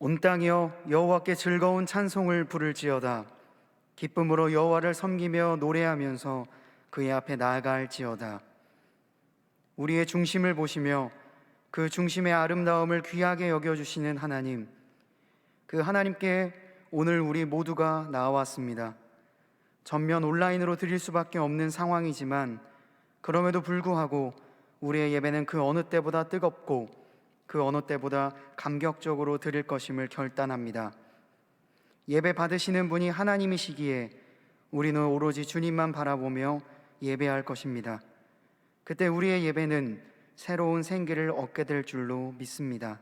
온 땅이여 여호와께 즐거운 찬송을 부를지어다. 기쁨으로 여호와를 섬기며 노래하면서 그의 앞에 나아갈지어다. 우리의 중심을 보시며 그 중심의 아름다움을 귀하게 여겨주시는 하나님, 그 하나님께 오늘 우리 모두가 나아왔습니다. 전면 온라인으로 드릴 수밖에 없는 상황이지만 그럼에도 불구하고 우리의 예배는 그 어느 때보다 뜨겁고 그 어느 때보다 감격적으로 드릴 것임을 결단합니다. 예배 받으시는 분이 하나님이시기에 우리는 오로지 주님만 바라보며 예배할 것입니다. 그때 우리의 예배는 새로운 생기를 얻게 될 줄로 믿습니다.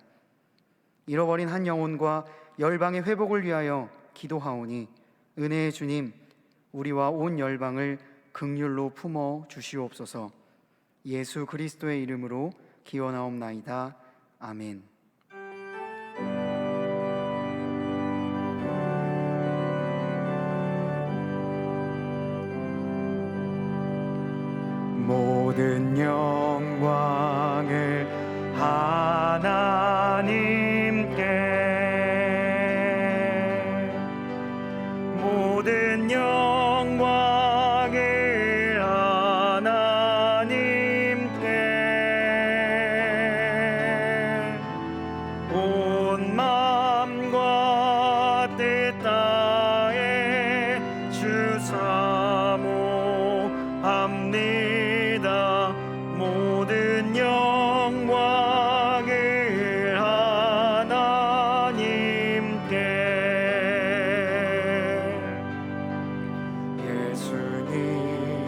잃어버린 한 영혼과 열방의 회복을 위하여 기도하오니 은혜의 주님, 우리와 온 열방을 긍휼로 품어 주시옵소서. 예수 그리스도의 이름으로 기원하옵나이다. 아멘. 모든 영광을 하나님께, 모든 영광을 하나님께, 온 마음과 뜻 다해 주 사모합니다. 모든 영광을 하나님께. 예수님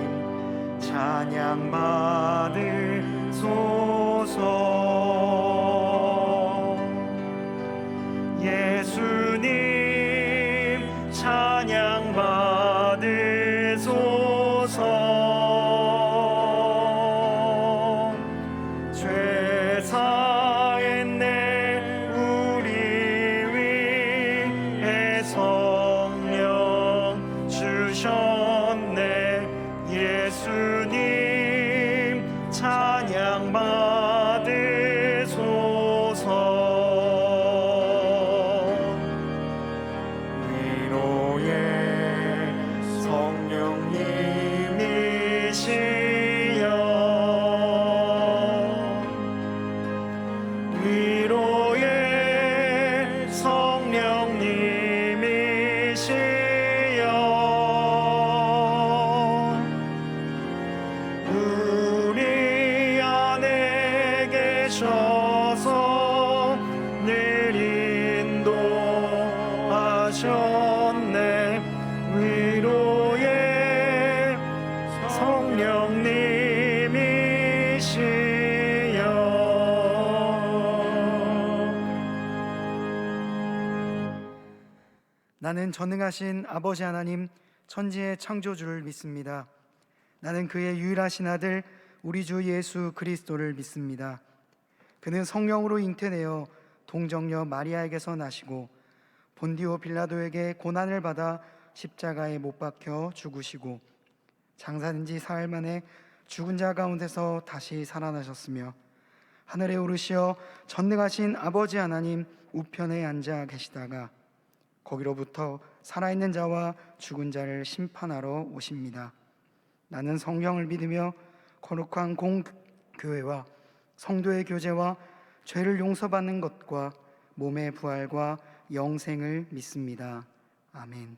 찬양 받으소서. 예수님 찬양 받으소서. 예수님 찬양 받으소서. 위로의 성령님이시여, 위로의 성령님이시여, 우리 안에 계셔서 늘 인도하셨네. 위로의 성령님이시여. 나는 전능하신 아버지 하나님, 천지의 창조주를 믿습니다. 나는 그의 유일하신 아들 우리 주 예수 그리스도를 믿습니다. 그는 성령으로 잉태되어 동정녀 마리아에게서 나시고 본디오 빌라도에게 고난을 받아 십자가에 못 박혀 죽으시고 장사된 지 사흘 만에 죽은 자 가운데서 다시 살아나셨으며 하늘에 오르시어 전능하신 아버지 하나님 우편에 앉아 계시다가 거기로부터 살아있는 자와 죽은 자를 심판하러 오십니다. 나는 성령을 믿으며 거룩한 공교회와 성도의 교제와 죄를 용서받는 것과 몸의 부활과 영생을 믿습니다. 아멘.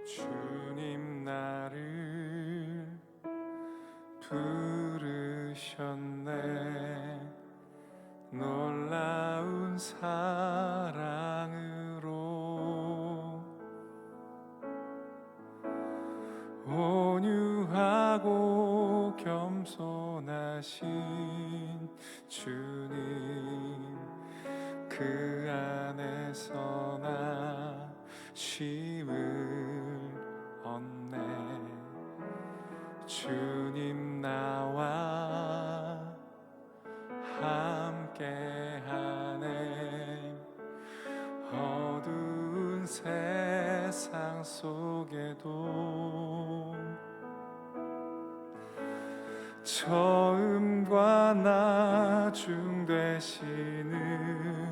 주님 나를 부르셨네. 놀라운 사랑으로 온유하고 겸손하신 주님 그 안에서 나 쉼을 얻네. 주님 나와 함께하네. 어두운 세상 속에도 처음과 나중 되시는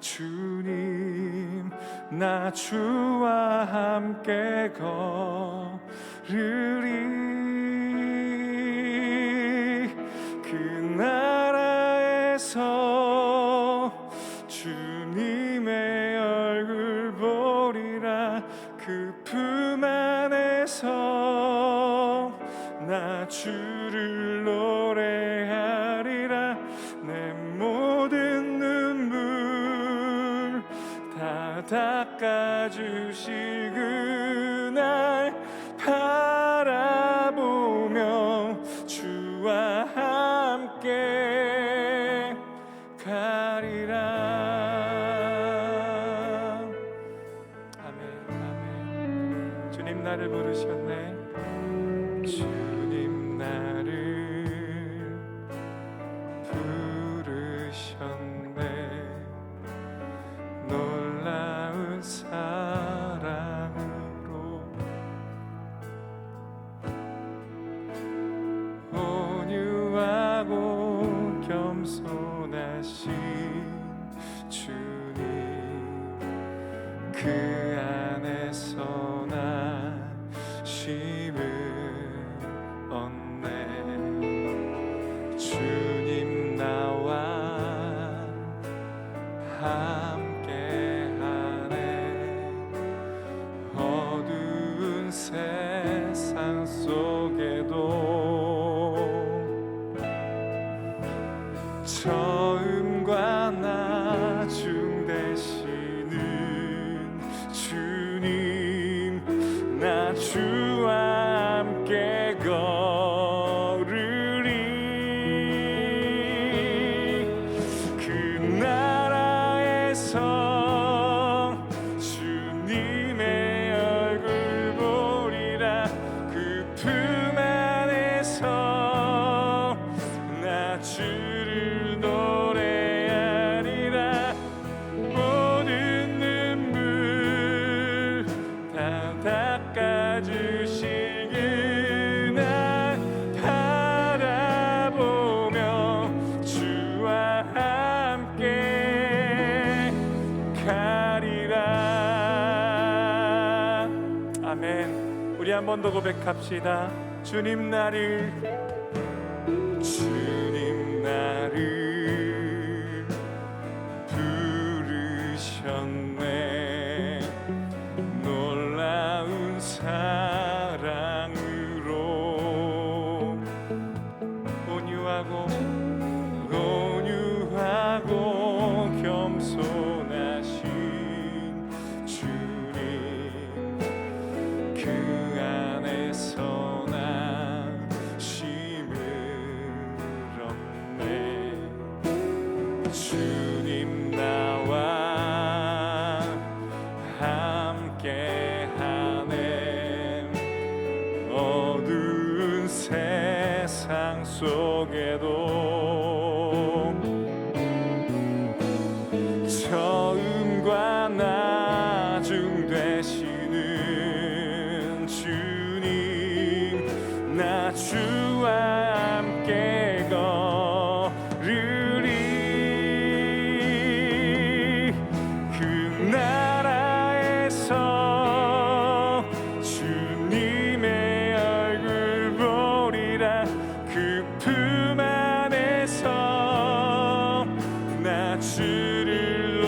주님, 나 주와 함께 걸으리. 그 나라에서 주님의 얼굴 보리라. 그 품 안에서 나 주를 노래하리라. 내 모든 눈물 다 닦아주시 그날 바라보며 주와 함께 가리라. 아멘, 아멘. 주님 나를 부르셨네. 주님 나를 부르셨네. 놀라운 사랑으로 온유하고 겸손하신 주님, 그 안에서 나 쉼을 얻네. 주님 나와 함께하네. 어두운 세상 속에도 처음과 나중 되시는 주님, 나 주와 함께 걸으리. 그 나라에서 주님의 얼굴 보리라. 그 품 안에서 나 주를 노래하리라. 모든 눈물 다 닦아주시 그날 바라보며 주와 함께 가리라. 아멘. 우리 한 번 더 고백합시다. 주님 나를 부르셨네. 놀라운 사랑으로 온유하고 겸손하신 주님, 그 안에서 나 쉼을 얻네. 주님 나와 함께하네. 어두운 세상 속에도 처음과 나중 되시는 주님, 나 주와 함께 걸으리. 그 나라에서 주님의 얼굴 보리라. 그 품 안에서 나 주를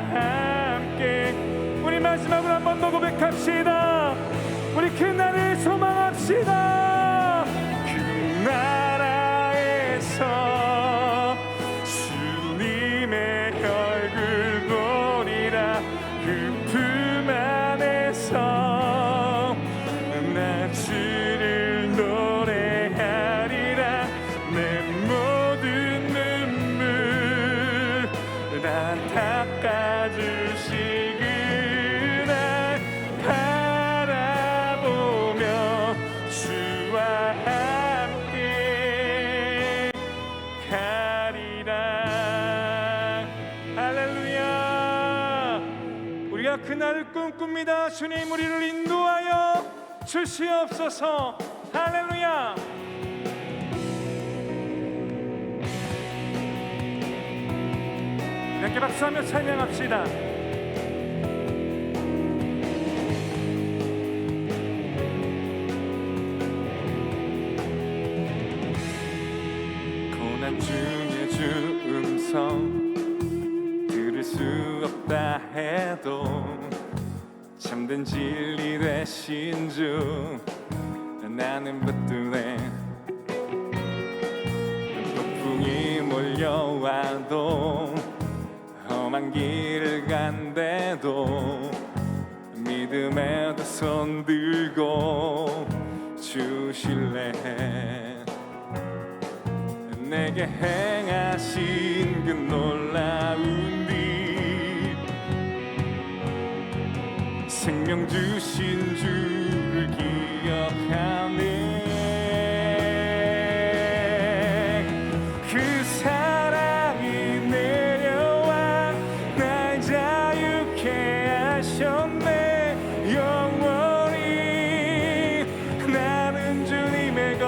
함께. 우리 마지막으로 한 번 더 고백합시다. 우리 그 날을 소망합시다. 그 나라에서 주님의 얼굴 보리라. 그 품 안에서 나 주를 노래하리라. 내 모든 눈물 다 닦아주시기 바라보며 주와 함께 가리라. 할렐루야. 우리가 그날을 꿈꿉니다. 주님 우리를 인도하여 주시옵소서. 할렐루야. 이렇게 박수하며 찬양합시다. 고난 중에 주 음성 들을 수 없다 해도 참된 진리 되신 주 나는 붙드네. 폭풍이 몰려와도 험한 길을 간대도 믿음의 두 손 들고 주실래. 내게 행하신 그 놀라운 일, 생명 주신 주를 기억하네. 그 사랑이 내려와 날 자유케 하셨네. 영원히 나는 주님의 것.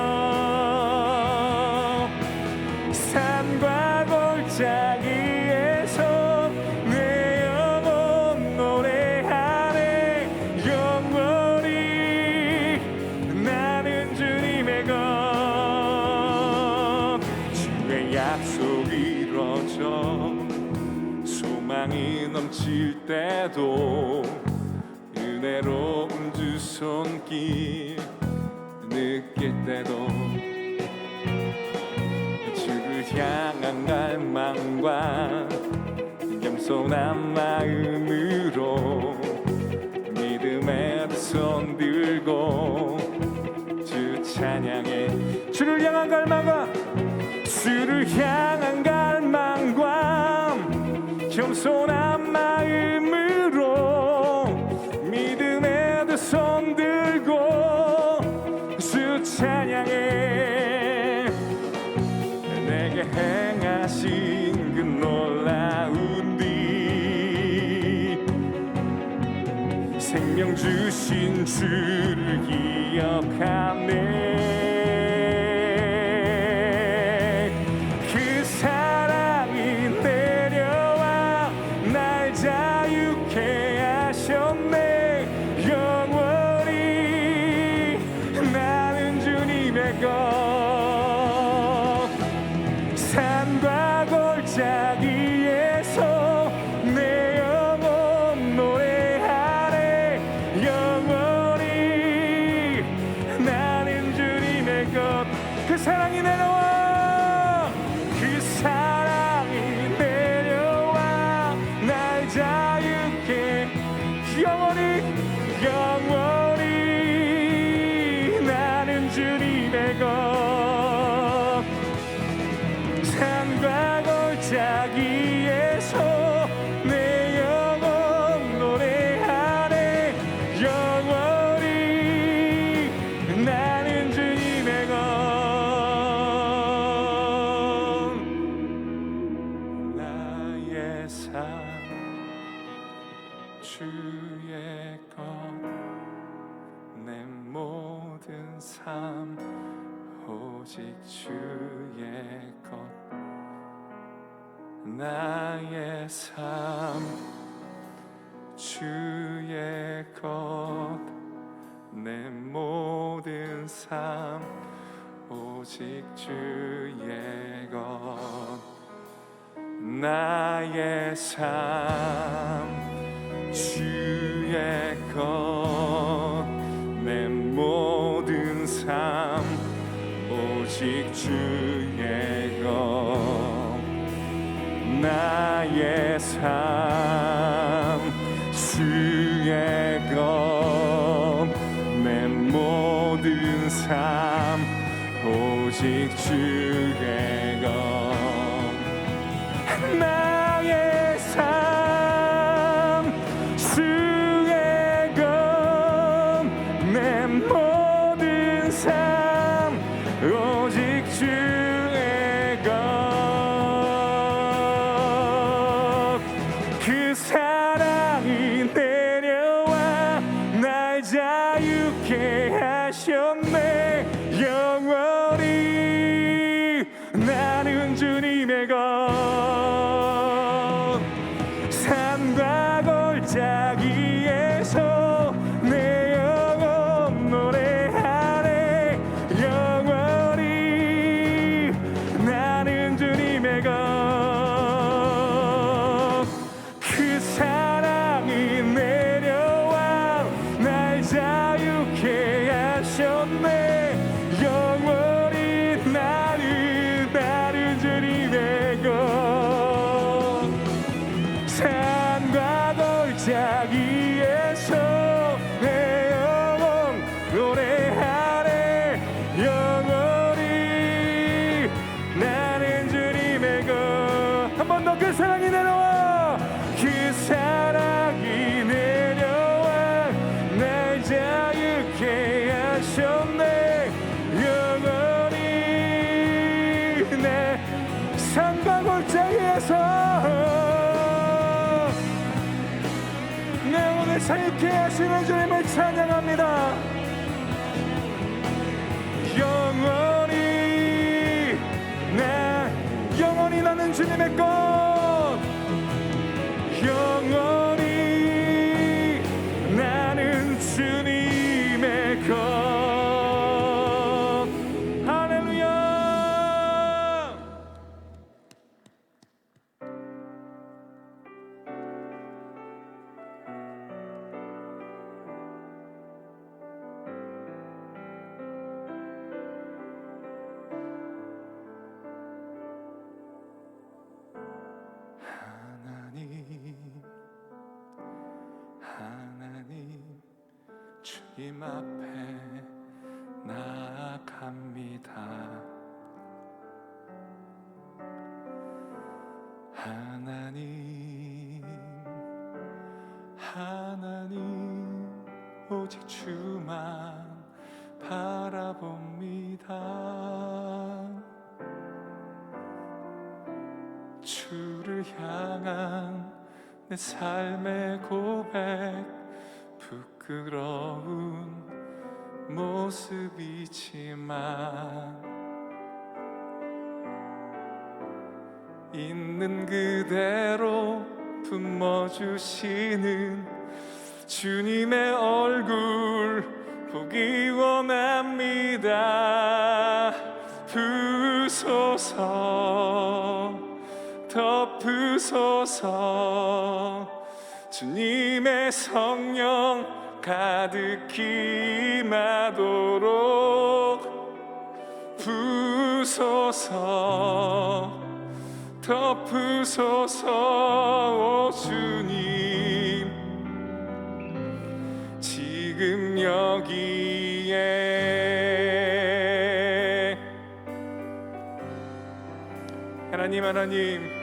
산과 골짜기에서 내 영혼 노래하네. 영원히 나는 주님의 것. 주의 약속이 이루어져 소망이 넘칠 때도 은혜로운 주 손길 느낄 때도 주를 향한 갈망과 겸손한 마음으로 믿음의 두 손 들고 주 찬양해. 주를 향한 갈망과 주를 향한 갈망과 겸손한 마음으로 믿음의 두 손 들고 주 찬양해. 내게 행하신 그 놀라운 일, 생명 주신 주를 기억하네. 그 사랑이 내려와 날 자유케 하셨네. 영원히 나는 주님의 것. 산과 골짜기에서 내 영혼 노래하네. 영원히 나는 주님의 것. 그 사랑이 내려와, 그 사랑이 내려와 날 자유케. 영원히 영원히 나는 주님의 것. 산과 골짜기에서 내 영혼 노래하네. 영원히 나는 주님의 것. 나의 삶 주의 것. 내 모든 삶 오직 주의 것. 나의 삶 주의 것. 내 모든 삶 오직 주의 것. 나의 삶 삶 주의 것 내 모든 삶 오직 주의 것 나의 삶 주의 것 내 모든 삶 오직 주의 것 그 사랑이 내려와 날 자유케 하셨네 영원히 나는 주님의 것 산과 골짜기에서 내 영혼 노래하네 영원히 나는 주님의 것 그 사랑이 내려와 날 자유케 하셨네 영원히 나는 주님의 것 산과 골짜기에서 내 영혼 노래하네 영원히 나는 주님의 것 한 번 더 그 사랑이 내려와 그 사랑이 내려와 날 자유케 하셨네 영원히 내 산과 골짜기에서 내 영혼을 자유케 하시는 주님을 찬양합니다 영원히 나는 주님의 것 영원히 나는 주님의 것 할렐루야 하나님 주님 앞에 나아갑니다 하나님 오직 주만 바라봅니다 주를 향한 내 삶의 고백 부끄러운 모습이지만 있는 그대로 품어주시는 주님의 얼굴 보기 원합니다 부소서 덮으소서 주님의 성령 가득히 임하도록 부소서 덮으소서 오 주님 지금 여기에 하나님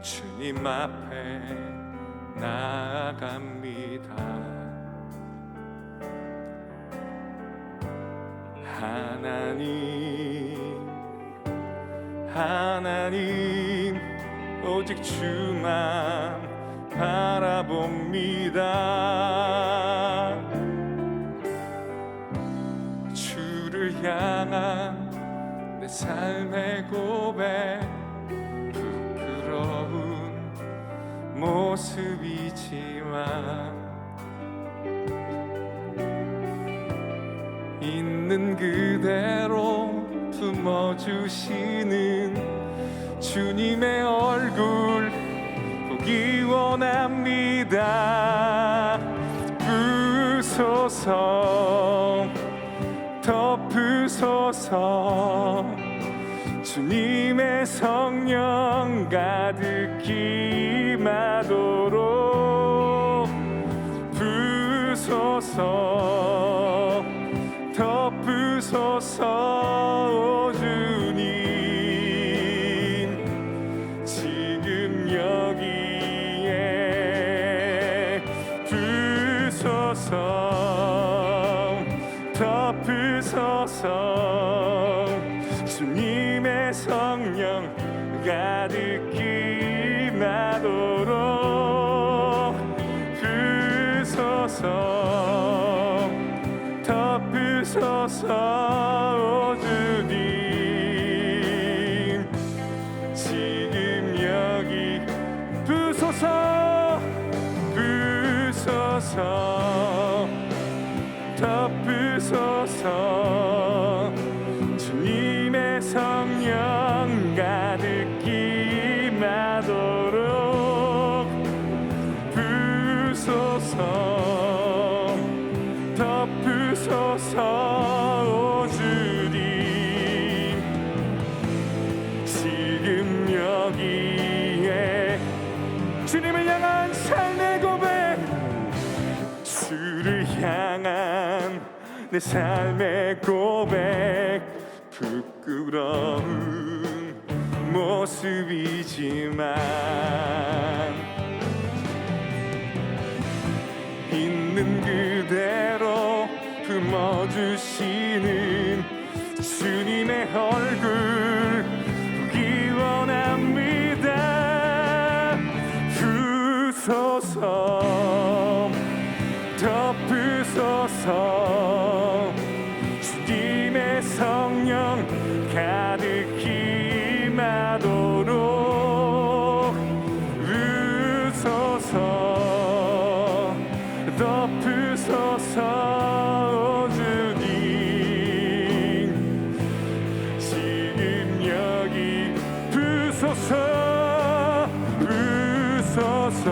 주님 앞에 나아갑니다 하나님 오직 주만 바라봅니다 주를 향한 내 삶의 고백 부끄러운 모습이지만 있는 그대로 품어주시는 주님의 얼굴 보기 원합니다 부소서 덮으소서 부소서. 주님의 성령 가득히 임하도록 부소서. 덮으소서. 오 주님 지금 여기에 부소서. 덮으소서. 주님의 성령 가득히 임하도록 부소서. 덮으소서. 오 주님 지금 여기 부소서. 부소서. 덮으소서. 주님의 성령 가득히 임하도록 부소서. 덮으소서. 오 주님 지금 여기에 주님을 향한 삶의 고백, 주를 향한 내 삶의 고백, 부끄러운 모습이지만 있는 그대로 품어주시는 주님의 얼굴 보기 원합니다. 부소서. 덮으소서. 주님의 성령 가득히 임하도록 부소서. 덮으소서. 주님 지금 여기 부소서. 부소서.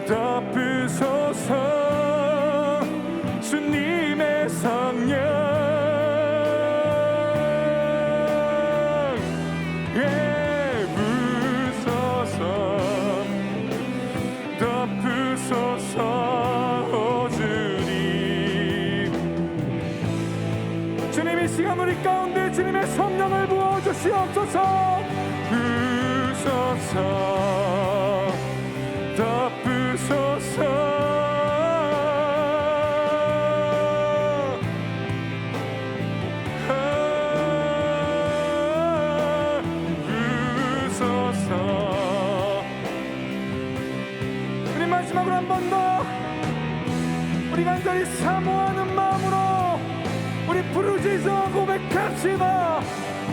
덮으소서. 주님의 성령 부소서. 덮으소서. 오 주님 주님 이 시간 우리 가운데 주님의 성령을 부어주시옵소서. 부소서. 덮으소서. 우리 마지막으로 한 번 더 우리 간절히 사모하는 마음으로 우리 부르짖어 고백합시다.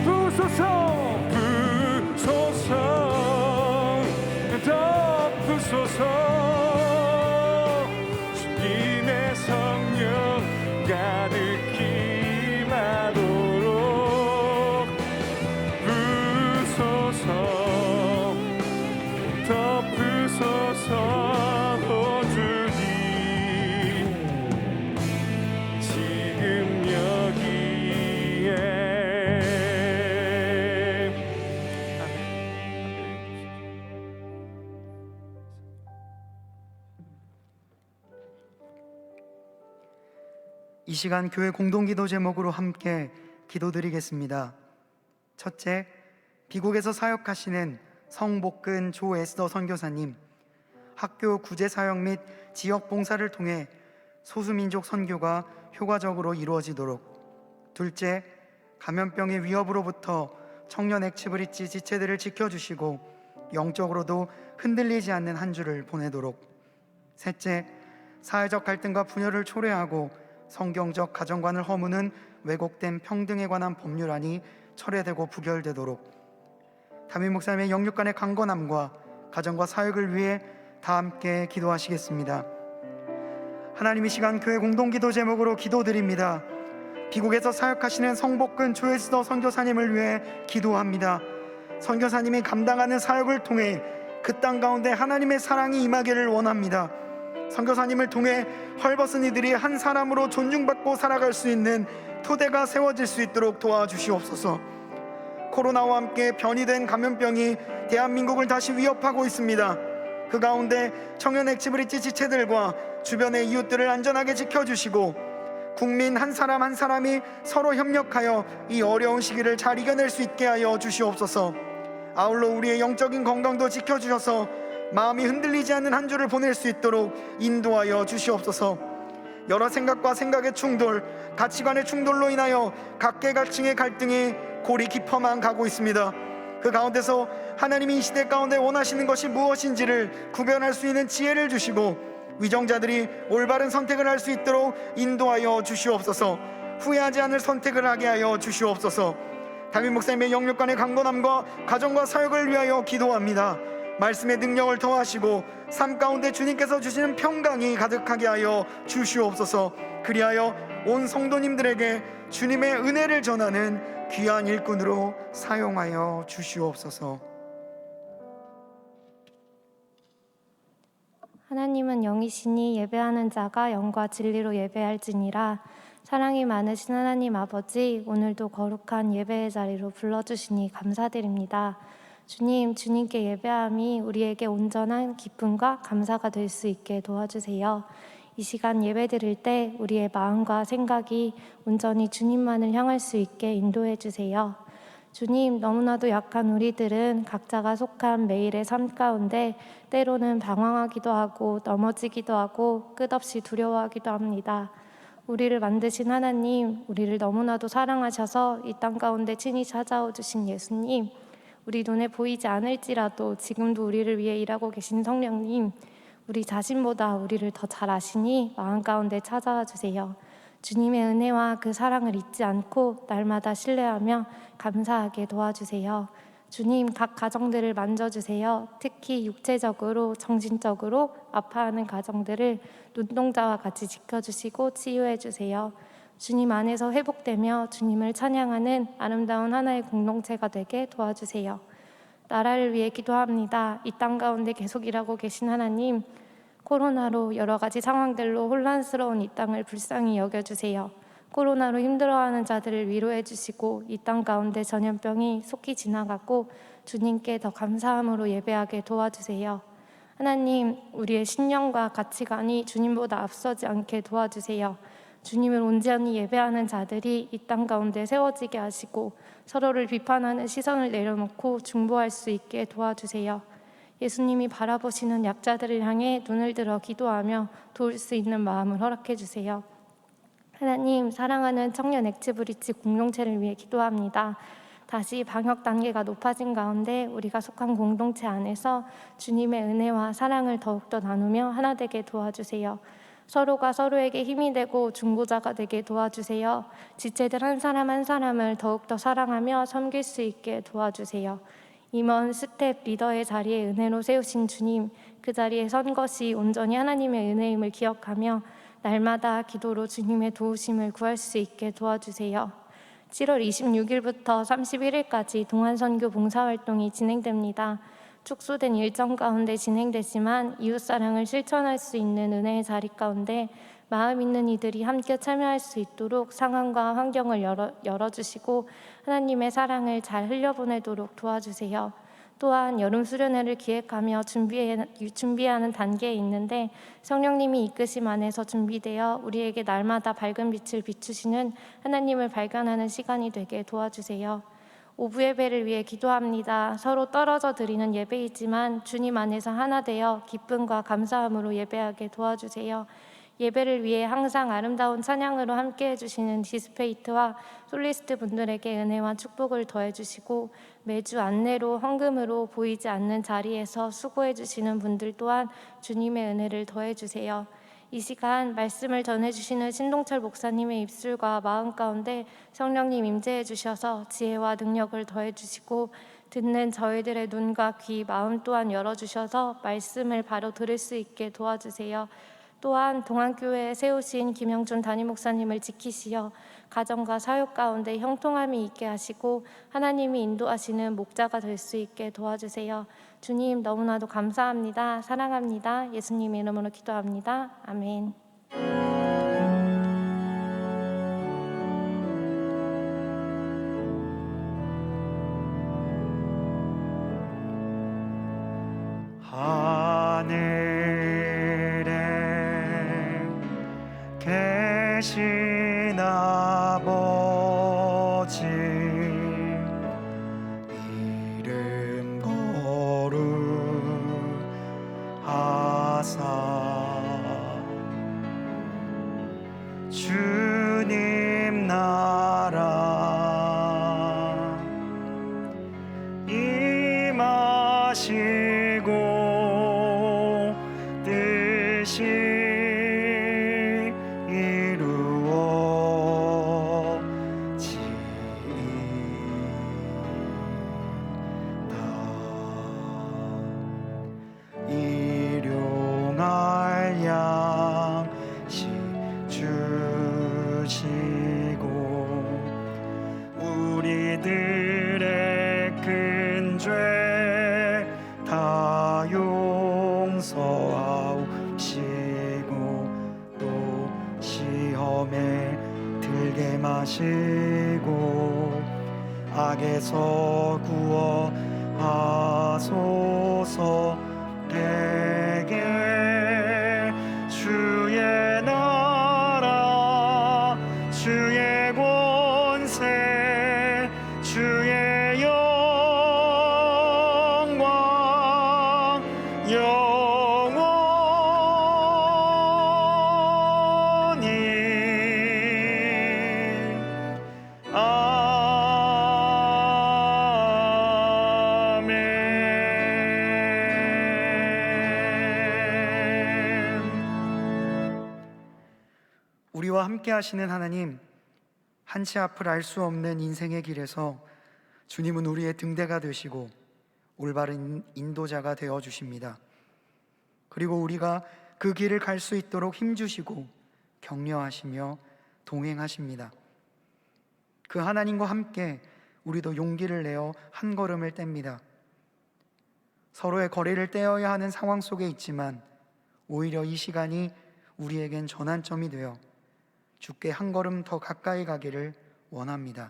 부소서. 부소서. 덮으소서. 주님의 성령 가득히 임하도록 부소서. 덮으소서. 오 주님 지금 여기에 이 시간 교회 공동기도 제목으로 함께 기도드리겠습니다. 첫째, 미국에서 사역하시는 성복근 조에스더 선교사님, 학교 구제사역 및 지역 봉사를 통해 소수민족 선교가 효과적으로 이루어지도록. 둘째, 감염병의 위협으로부터 청년 액치브리지 지체들을 지켜주시고 영적으로도 흔들리지 않는 한 주를 보내도록. 셋째, 사회적 갈등과 분열을 초래하고 성경적 가정관을 허무는 왜곡된 평등에 관한 법률안이 철회되고 부결되도록. 담임 목사님의 영육 간의 강건함과 가정과 사역을 위해 다 함께 기도하시겠습니다. 하나님, 이 시간 교회 공동기도 제목으로 기도드립니다. 미국에서 사역하시는 성복근 조에스더 선교사님을 위해 기도합니다. 선교사님이 감당하는 사역을 통해 그 땅 가운데 하나님의 사랑이 임하기를 원합니다. 선교사님을 통해 헐벗은 이들이 한 사람으로 존중받고 살아갈 수 있는 토대가 세워질 수 있도록 도와주시옵소서. 코로나와 함께 변이된 감염병이 대한민국을 다시 위협하고 있습니다. 그 가운데 청년 액티비티 지체들과 주변의 이웃들을 안전하게 지켜주시고 국민 한 사람 한 사람이 서로 협력하여 이 어려운 시기를 잘 이겨낼 수 있게 하여 주시옵소서. 아울러 우리의 영적인 건강도 지켜주셔서 마음이 흔들리지 않는 한 주를 보낼 수 있도록 인도하여 주시옵소서. 여러 생각과 생각의 충돌, 가치관의 충돌로 인하여 각계각층의 갈등이 골이 깊어만 가고 있습니다. 그 가운데서 하나님이 이 시대 가운데 원하시는 것이 무엇인지를 구별할 수 있는 지혜를 주시고 위정자들이 올바른 선택을 할 수 있도록 인도하여 주시옵소서. 후회하지 않을 선택을 하게 하여 주시옵소서. 담임 목사님의 영육간의 강건함과 가정과 사역을 위하여 기도합니다. 말씀의 능력을 더하시고 삶 가운데 주님께서 주시는 평강이 가득하게 하여 주시옵소서. 그리하여 온 성도님들에게 주님의 은혜를 전하는 귀한 일꾼으로 사용하여 주시옵소서. 하나님은 영이시니 예배하는 자가 영과 진리로 예배할지니라. 사랑이 많으신 하나님 아버지, 오늘도 거룩한 예배의 자리로 불러주시니 감사드립니다. 주님, 주님께 예배함이 우리에게 온전한 기쁨과 감사가 될 수 있게 도와주세요. 이 시간 예배 드릴 때 우리의 마음과 생각이 온전히 주님만을 향할 수 있게 인도해 주세요. 주님, 너무나도 약한 우리들은 각자가 속한 매일의 삶 가운데 때로는 방황하기도 하고 넘어지기도 하고 끝없이 두려워하기도 합니다. 우리를 만드신 하나님, 우리를 너무나도 사랑하셔서 이 땅 가운데 친히 찾아오 주신 예수님, 우리 눈에 보이지 않을지라도 지금도 우리를 위해 일하고 계신 성령님, 우리 자신보다 우리를 더 잘 아시니 마음 가운데 찾아와 주세요. 주님의 은혜와 그 사랑을 잊지 않고 날마다 신뢰하며 감사하게 도와주세요. 주님, 각 가정들을 만져주세요. 특히 육체적으로, 정신적으로 아파하는 가정들을 눈동자와 같이 지켜주시고 치유해주세요. 주님 안에서 회복되며 주님을 찬양하는 아름다운 하나의 공동체가 되게 도와주세요. 나라를 위해 기도합니다. 이 땅 가운데 계속 일하고 계신 하나님, 코로나로 여러 가지 상황들로 혼란스러운 이 땅을 불쌍히 여겨주세요. 코로나로 힘들어하는 자들을 위로해 주시고 이 땅 가운데 전염병이 속히 지나가고 주님께 더 감사함으로 예배하게 도와주세요. 하나님, 우리의 신념과 가치관이 주님보다 앞서지 않게 도와주세요. 주님을 온전히 예배하는 자들이 이 땅 가운데 세워지게 하시고 서로를 비판하는 시선을 내려놓고 중보할 수 있게 도와주세요. 예수님이 바라보시는 약자들을 향해 눈을 들어 기도하며 도울 수 있는 마음을 허락해 주세요. 하나님, 사랑하는 청년 액티브리치 공동체를 위해 기도합니다. 다시 방역 단계가 높아진 가운데 우리가 속한 공동체 안에서 주님의 은혜와 사랑을 더욱더 나누며 하나 되게 도와주세요. 서로가 서로에게 힘이 되고 중보자가 되게 도와주세요. 지체들 한 사람 한 사람을 더욱더 사랑하며 섬길 수 있게 도와주세요. 임원, 스텝, 리더의 자리에 은혜로 세우신 주님, 그 자리에 선 것이 온전히 하나님의 은혜임을 기억하며 날마다 기도로 주님의 도우심을 구할 수 있게 도와주세요. 7월 26일부터 31일까지 동안선교 봉사활동이 진행됩니다. 축소된 일정 가운데 진행되지만 이웃사랑을 실천할 수 있는 은혜의 자리 가운데 마음 있는 이들이 함께 참여할 수 있도록 상황과 환경을 열어주시고 하나님의 사랑을 잘 흘려보내도록 도와주세요. 또한 여름 수련회를 기획하며 준비하는 단계에 있는데 성령님이 이끄심 안에서 준비되어 우리에게 날마다 밝은 빛을 비추시는 하나님을 발견하는 시간이 되게 도와주세요. 오부 예배를 위해 기도합니다. 서로 떨어져 드리는 예배이지만 주님 안에서 하나 되어 기쁨과 감사함으로 예배하게 도와주세요. 예배를 위해 항상 아름다운 찬양으로 함께 해주시는 디스페이트와 솔리스트 분들에게 은혜와 축복을 더해주시고 매주 안내로 헌금으로 보이지 않는 자리에서 수고해주시는 분들 또한 주님의 은혜를 더해주세요. 이 시간 말씀을 전해주시는 신동철 목사님의 입술과 마음 가운데 성령님 임재해 주셔서 지혜와 능력을 더해주시고 듣는 저희들의 눈과 귀, 마음 또한 열어주셔서 말씀을 바로 들을 수 있게 도와주세요. 또한 동안교회에 세우신 김영준 담임 목사님을 지키시어 가정과 사역 가운데 형통함이 있게 하시고 하나님이 인도하시는 목자가 될 수 있게 도와주세요. 주님, 너무나도 감사합니다. 사랑합니다. 예수님 이름으로 기도합니다. 아멘. 되신 아버지 이름 거룩하사 주님 나라 임하시고 뜻이 일용할 양식 주시고 우리들의 큰 죄 다 용서하시고 또 시험에 들게 마시고 악에서 구원하소서. 대개 주의 나라 주의 권세 주의 영광 영원히 우리와 함께 하시는 하나님, 한치 앞을 알 수 없는 인생의 길에서 주님은 우리의 등대가 되시고 올바른 인도자가 되어 주십니다. 그리고 우리가 그 길을 갈 수 있도록 힘주시고 격려하시며 동행하십니다. 그 하나님과 함께 우리도 용기를 내어 한 걸음을 뗍니다. 서로의 거리를 떼어야 하는 상황 속에 있지만 오히려 이 시간이 우리에겐 전환점이 되어 주께 한 걸음 더 가까이 가기를 원합니다.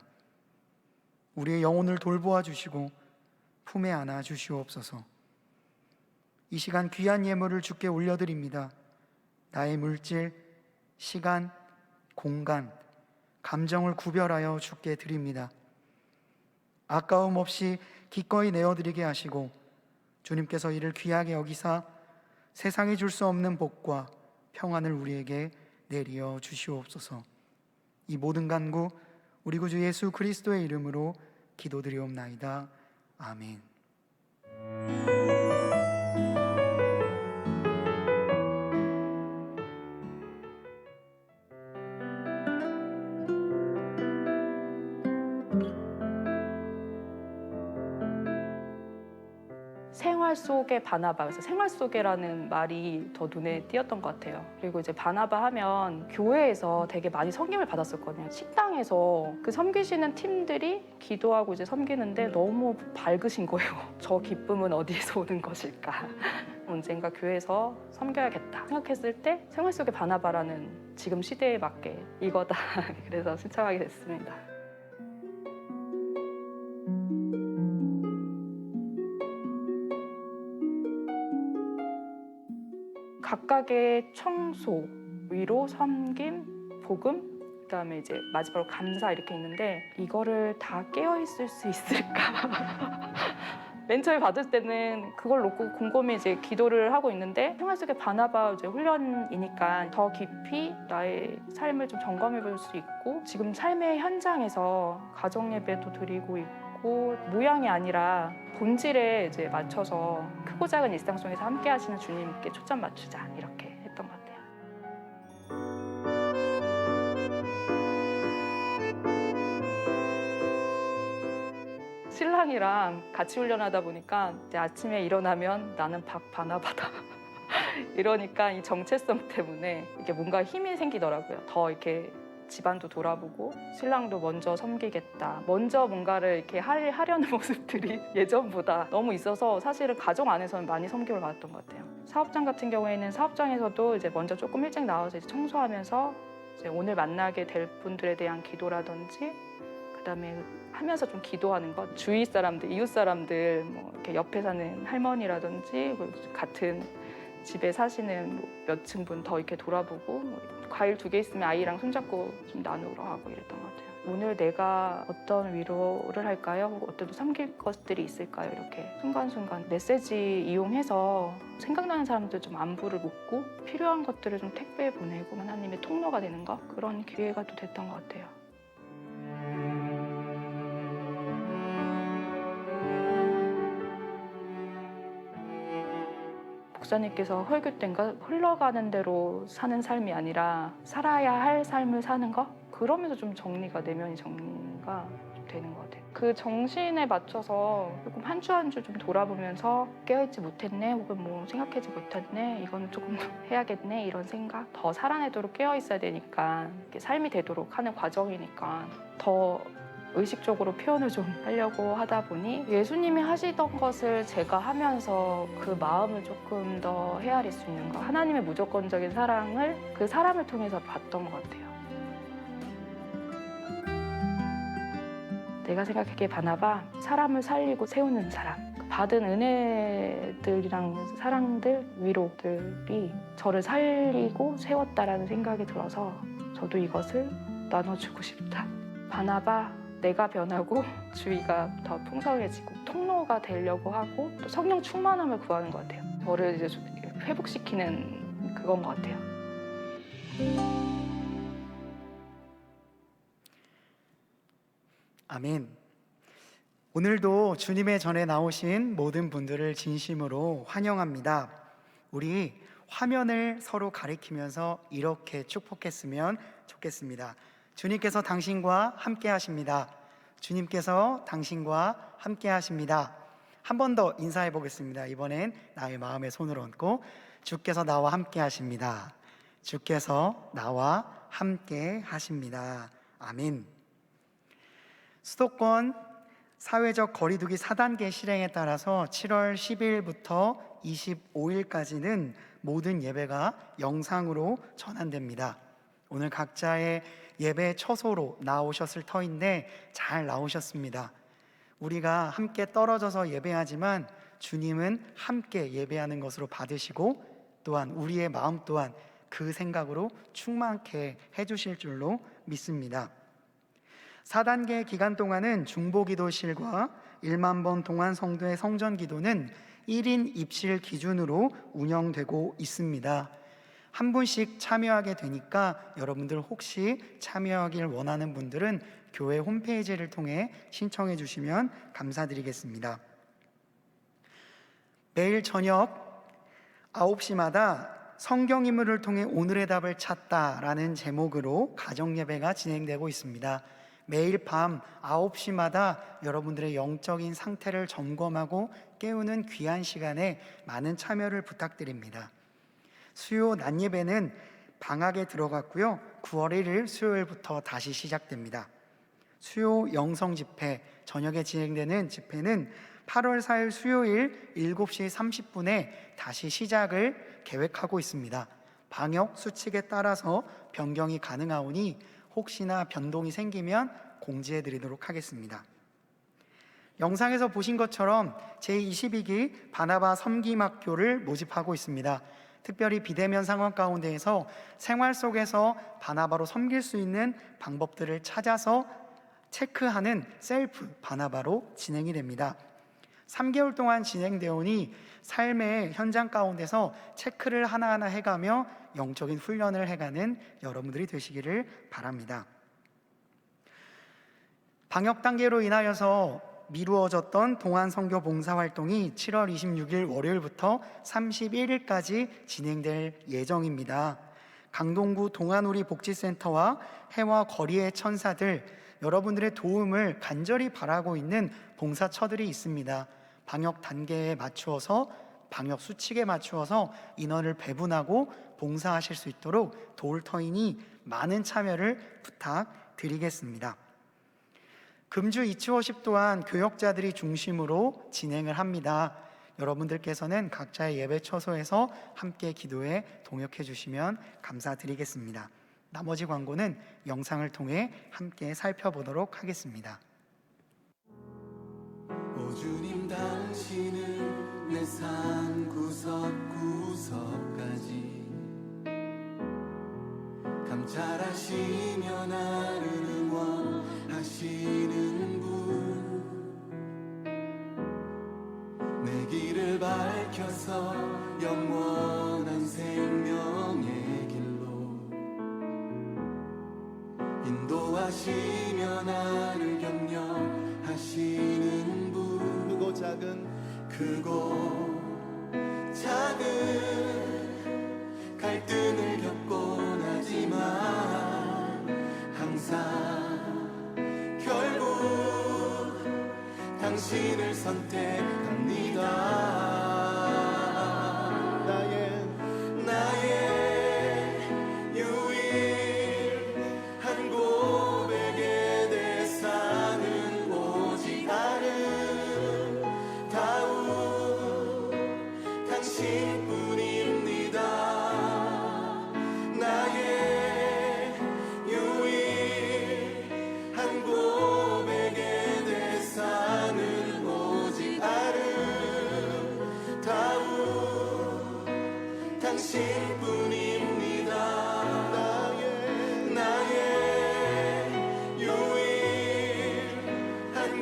우리의 영혼을 돌보아 주시고 품에 안아 주시옵소서. 이 시간 귀한 예물을 주께 올려드립니다. 나의 물질, 시간, 공간, 감정을 구별하여 주께 드립니다. 아까움 없이 기꺼이 내어드리게 하시고 주님께서 이를 귀하게 여기사 세상이 줄 수 없는 복과 평안을 우리에게 내리어 주시옵소서. 이 모든 간구 우리 구주 예수 그리스도의 이름으로 기도드리옵나이다. 아멘. 생활 속의 바나바, 그래서 생활 속에라는 말이 더 눈에 띄었던 것 같아요. 그리고 이제 바나바 하면 교회에서 되게 많이 섬김을 받았었거든요. 식당에서 그 섬기시는 팀들이 기도하고 이제 섬기는데 너무 밝으신 거예요. 저 기쁨은 어디에서 오는 것일까? 언젠가 교회에서 섬겨야겠다 생각했을 때 생활 속의 바나바라는 지금 시대에 맞게 이거다. 그래서 신청하게 됐습니다. 각각의 청소, 위로, 섬김, 복음, 그다음에 이제 마지막으로 감사 이렇게 있는데 이거를 다 깨어 있을 수 있을까? 맨 처음에 받을 때는 그걸 놓고 곰곰이 이제 기도를 하고 있는데 생활 속의 바나바 이제 훈련이니까 더 깊이 나의 삶을 좀 점검해 볼 수 있고 지금 삶의 현장에서 가정 예배도 드리고 있고 모양이 아니라 본질에 이제 맞춰서 크고 작은 일상 속에서 함께 하시는 주님께 초점 맞추자 이렇게 했던 것 같아요. 신랑이랑 같이 훈련하다 보니까 이제 아침에 일어나면 나는 바나바다 이러니까 이 정체성 때문에 이게 뭔가 힘이 생기더라고요. 더 이렇게 집안도 돌아보고 신랑도 먼저 섬기겠다. 먼저 뭔가를 이렇게 하려는 모습들이 예전보다 너무 있어서 사실은 가정 안에서는 많이 섬김을 받았던 것 같아요. 사업장 같은 경우에는 사업장에서도 이제 먼저 조금 일찍 나와서 이제 청소하면서 이제 오늘 만나게 될 분들에 대한 기도라든지 그다음에 하면서 좀 기도하는 것, 주위 사람들, 이웃 사람들, 뭐 이렇게 옆에 사는 할머니라든지 같은 집에 사시는 몇 층분 더 이렇게 돌아보고 과일 2개 있으면 아이랑 손잡고 좀 나누러 하고 이랬던 것 같아요. 오늘 내가 어떤 위로를 할까요? 어떤 섬길 것들이 있을까요? 이렇게 순간순간 메시지 이용해서 생각나는 사람들 좀 안부를 묻고 필요한 것들을 좀 택배에 보내고 하나님의 통로가 되는 거, 그런 기회가 또 됐던 것 같아요. 목사님께서 설교 때인가 흘러가는 대로 사는 삶이 아니라 살아야 할 삶을 사는 거? 그러면서 좀 정리가, 내면이 정리가 좀 되는 것 같아요. 그 정신에 맞춰서 조금 한 주 한 주 좀 돌아보면서 깨어있지 못했네, 혹은 뭐 생각하지 못했네, 이거는 조금 해야겠네, 이런 생각. 더 살아내도록 깨어있어야 되니까, 이렇게 삶이 되도록 하는 과정이니까 더 의식적으로 표현을 좀 하려고 하다 보니 예수님이 하시던 것을 제가 하면서 그 마음을 조금 더 헤아릴 수 있는 거, 하나님의 무조건적인 사랑을 그 사람을 통해서 봤던 것 같아요. 내가 생각하기에 바나바, 사람을 살리고 세우는 사람, 받은 은혜들이랑 사랑들, 위로들이 저를 살리고 세웠다라는 생각이 들어서 저도 이것을 나눠주고 싶다. 바나바, 내가 변하고 주위가 더 풍성해지고 통로가 되려고 하고 또 성령 충만함을 구하는 것 같아요. 저를 이제 회복시키는 그건 것 같아요. 아멘. 오늘도 주님의 전에 나오신 모든 분들을 진심으로 환영합니다. 우리 화면을 서로 가리키면서 이렇게 축복했으면 좋겠습니다. 주님께서 당신과 함께 하십니다. 주님께서 당신과 함께 하십니다. 한 번 더 인사해 보겠습니다. 이번엔 나의 마음에 손을 얹고, 주께서 나와 함께 하십니다. 주께서 나와 함께 하십니다. 아멘. 수도권 사회적 거리두기 4단계 실행에 따라서 7월 10일부터 25일까지는 모든 예배가 영상으로 전환됩니다. 오늘 각자의 예배 처소로 나오셨을 터인데 잘 나오셨습니다. 우리가 함께 떨어져서 예배하지만 주님은 함께 예배하는 것으로 받으시고, 또한 우리의 마음 또한 그 생각으로 충만케 해주실 줄로 믿습니다. 4단계 기간 동안은 중보기도실과 1만 번 동안 성도의 성전기도는 1인 입실 기준으로 운영되고 있습니다. 한 분씩 참여하게 되니까 여러분들 혹시 참여하길 원하는 분들은 교회 홈페이지를 통해 신청해 주시면 감사드리겠습니다. 매일 저녁 9시마다 성경 인물을 통해 오늘의 답을 찾다라는 제목으로 가정예배가 진행되고 있습니다. 매일 밤 9시마다 여러분들의 영적인 상태를 점검하고 깨우는 귀한 시간에 많은 참여를 부탁드립니다. 수요 낮 예배는 방학에 들어갔고요. 9월 1일 수요일부터 다시 시작됩니다. 수요 영성 집회, 저녁에 진행되는 집회는 8월 4일 수요일 7시 30분에 다시 시작을 계획하고 있습니다. 방역 수칙에 따라서 변경이 가능하오니 혹시나 변동이 생기면 공지해 드리도록 하겠습니다. 영상에서 보신 것처럼 제22기 바나바 섬김학교를 모집하고 있습니다. 특별히 비대면 상황 가운데에서 생활 속에서 바나바로 섬길 수 있는 방법들을 찾아서 체크하는 셀프 바나바로 진행이 됩니다. 3개월 동안 진행되오니 삶의 현장 가운데서 체크를 하나하나 해가며 영적인 훈련을 해가는 여러분들이 되시기를 바랍니다. 방역 단계로 인하여서 미루어졌던 동안선교 봉사활동이 7월 26일 월요일부터 31일까지 진행될 예정입니다. 강동구 동안우리 복지센터와 해와 거리의 천사들, 여러분들의 도움을 간절히 바라고 있는 봉사처들이 있습니다. 방역 단계에 맞추어서, 방역 수칙에 맞추어서 인원을 배분하고 봉사하실 수 있도록 도울 터이니 많은 참여를 부탁드리겠습니다. 금주 이츠워십 또한 교역자들이 중심으로 진행을 합니다. 여러분들께서는 각자의 예배 처소에서 함께 기도에 동역해 주시면 감사드리겠습니다. 나머지 광고는 영상을 통해 함께 살펴보도록 하겠습니다. 오 주님, 당신은 내 산 구석구석 보석까지 감찰하시며 나를 응원하시는 분, 내 길을 밝혀서 영원한 생명의 길로 인도하시며 나를 격려하시는 분, 크고 작은 갈등을 겪곤 하지만 항상 결국 당신을 선택합니다. 나의 유일한 고백의 대상은 오직 아름다운 당신뿐입니다. 나의 유일한 고백의 대상은 오직 아름다운 당신뿐입니다. 나의 유일한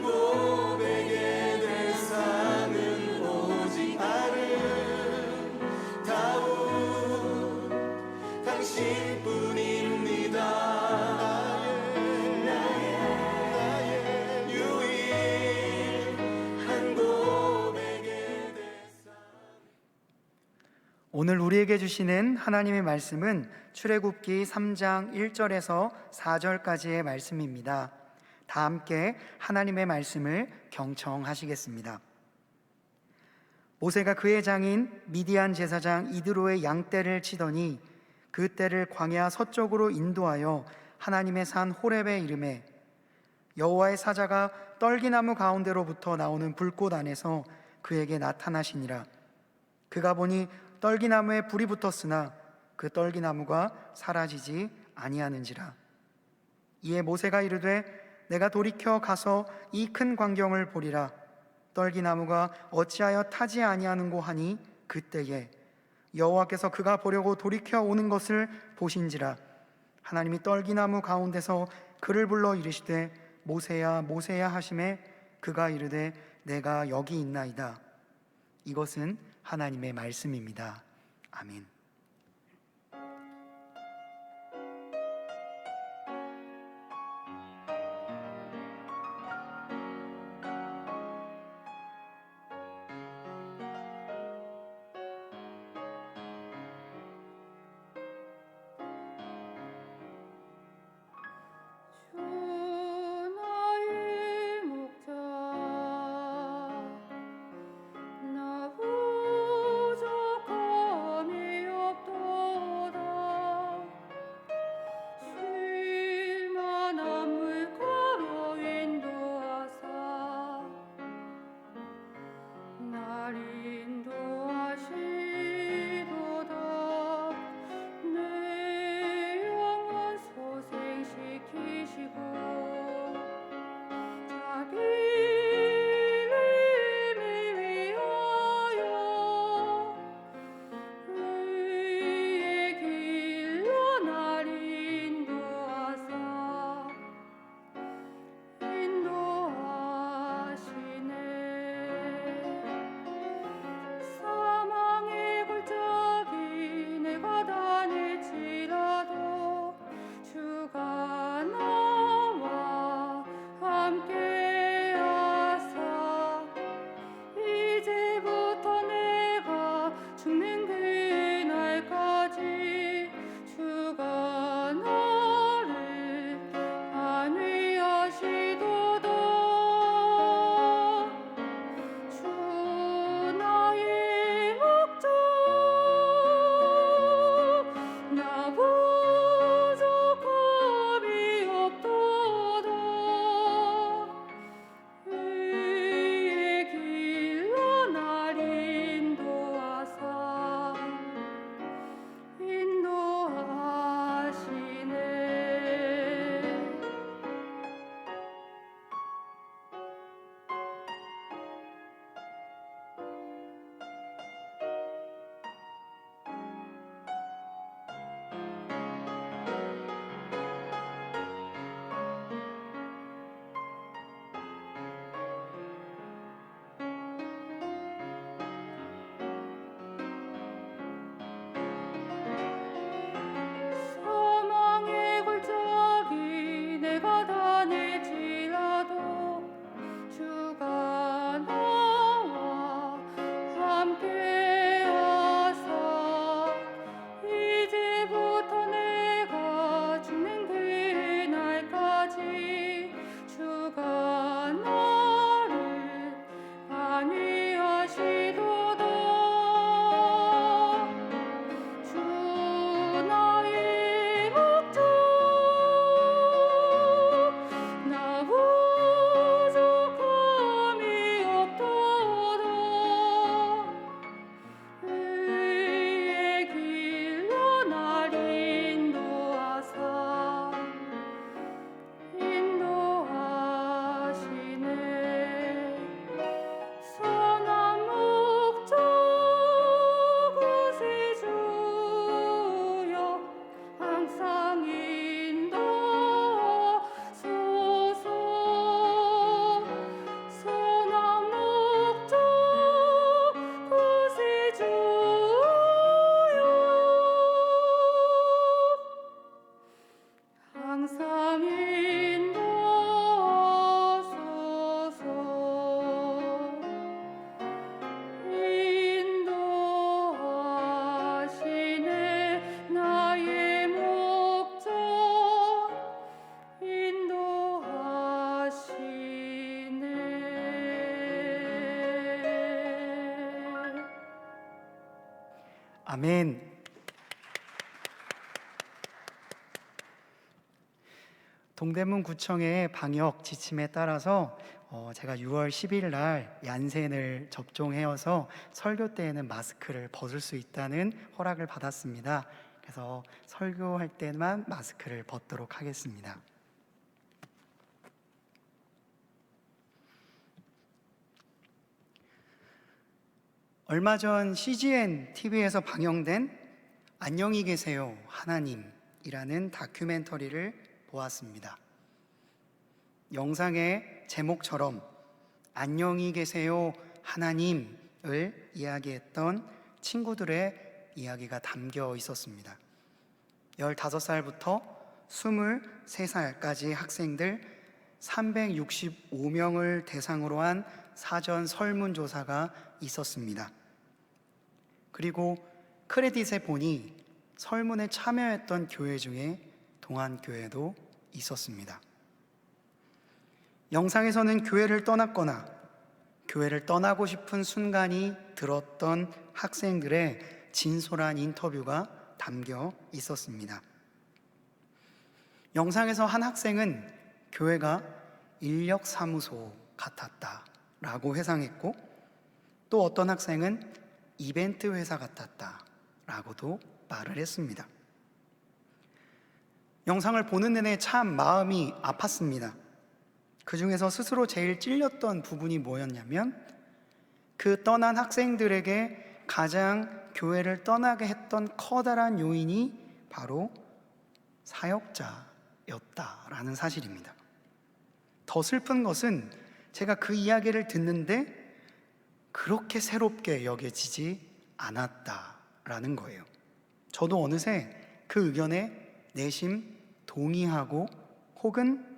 고백의 대상은 오직 아름다운 당신뿐입니다. 나의 유일한 고백의 대상. 오늘 우리에게 주시는 하나님의 말씀은 출애굽기 3장 1절에서 4절까지의 말씀입니다. 다 함께 하나님의 말씀을 경청하시겠습니다. 모세가 그의 장인 미디안 제사장 이드로의 양떼를 치더니 그 떼를 광야 서쪽으로 인도하여 하나님의 산 호렙에 이르매 여호와의 사자가 떨기나무 가운데로부터 나오는 불꽃 안에서 그에게 나타나시니라. 그가 보니 떨기나무에 불이 붙었으나 그 떨기나무가 사라지지 아니하는지라. 이에 모세가 이르되 내가 돌이켜 가서 이 큰 광경을 보리라. 떨기나무가 어찌하여 타지 아니하는고 하니 그때에 여호와께서 그가 보려고 돌이켜 오는 것을 보신지라. 하나님이 떨기나무 가운데서 그를 불러 이르시되 모세야 모세야 하시매 그가 이르되 내가 여기 있나이다. 이것은 하나님의 말씀입니다. 아멘. 나의 목자 나 부족함이 아멘. 동대문 구청의 방역 지침에 따라서 제가 6월 10일 날 얀센을 접종해서 설교 때에는 마스크를 벗을 수 있다는 허락을 받았습니다. 그래서 설교할 때만 마스크를 벗도록 하겠습니다. 얼마 전 CGN TV에서 방영된 안녕히 계세요 하나님이라는 다큐멘터리를 보았습니다. 영상의 제목처럼 안녕히 계세요 하나님을 이야기했던 친구들의 이야기가 담겨 있었습니다. 15살부터 23살까지 학생들 365명을 대상으로 한 사전 설문조사가 있었습니다. 그리고 크레딧에 보니 설문에 참여했던 교회 중에 동안교회도 있었습니다. 영상에서는 교회를 떠났거나 교회를 떠나고 싶은 순간이 들었던 학생들의 진솔한 인터뷰가 담겨 있었습니다. 영상에서 한 학생은 교회가 인력사무소 같았다라고 회상했고, 또 어떤 학생은 이벤트 회사 같았다라고도 말을 했습니다. 영상을 보는 내내 참 마음이 아팠습니다. 그 중에서 스스로 제일 찔렸던 부분이 뭐였냐면, 그 떠난 학생들에게 가장 교회를 떠나게 했던 커다란 요인이 바로 사역자였다라는 사실입니다. 더 슬픈 것은 제가 그 이야기를 듣는데 그렇게 새롭게 여겨지지 않았다라는 거예요. 저도 어느새 그 의견에 내심 동의하고 혹은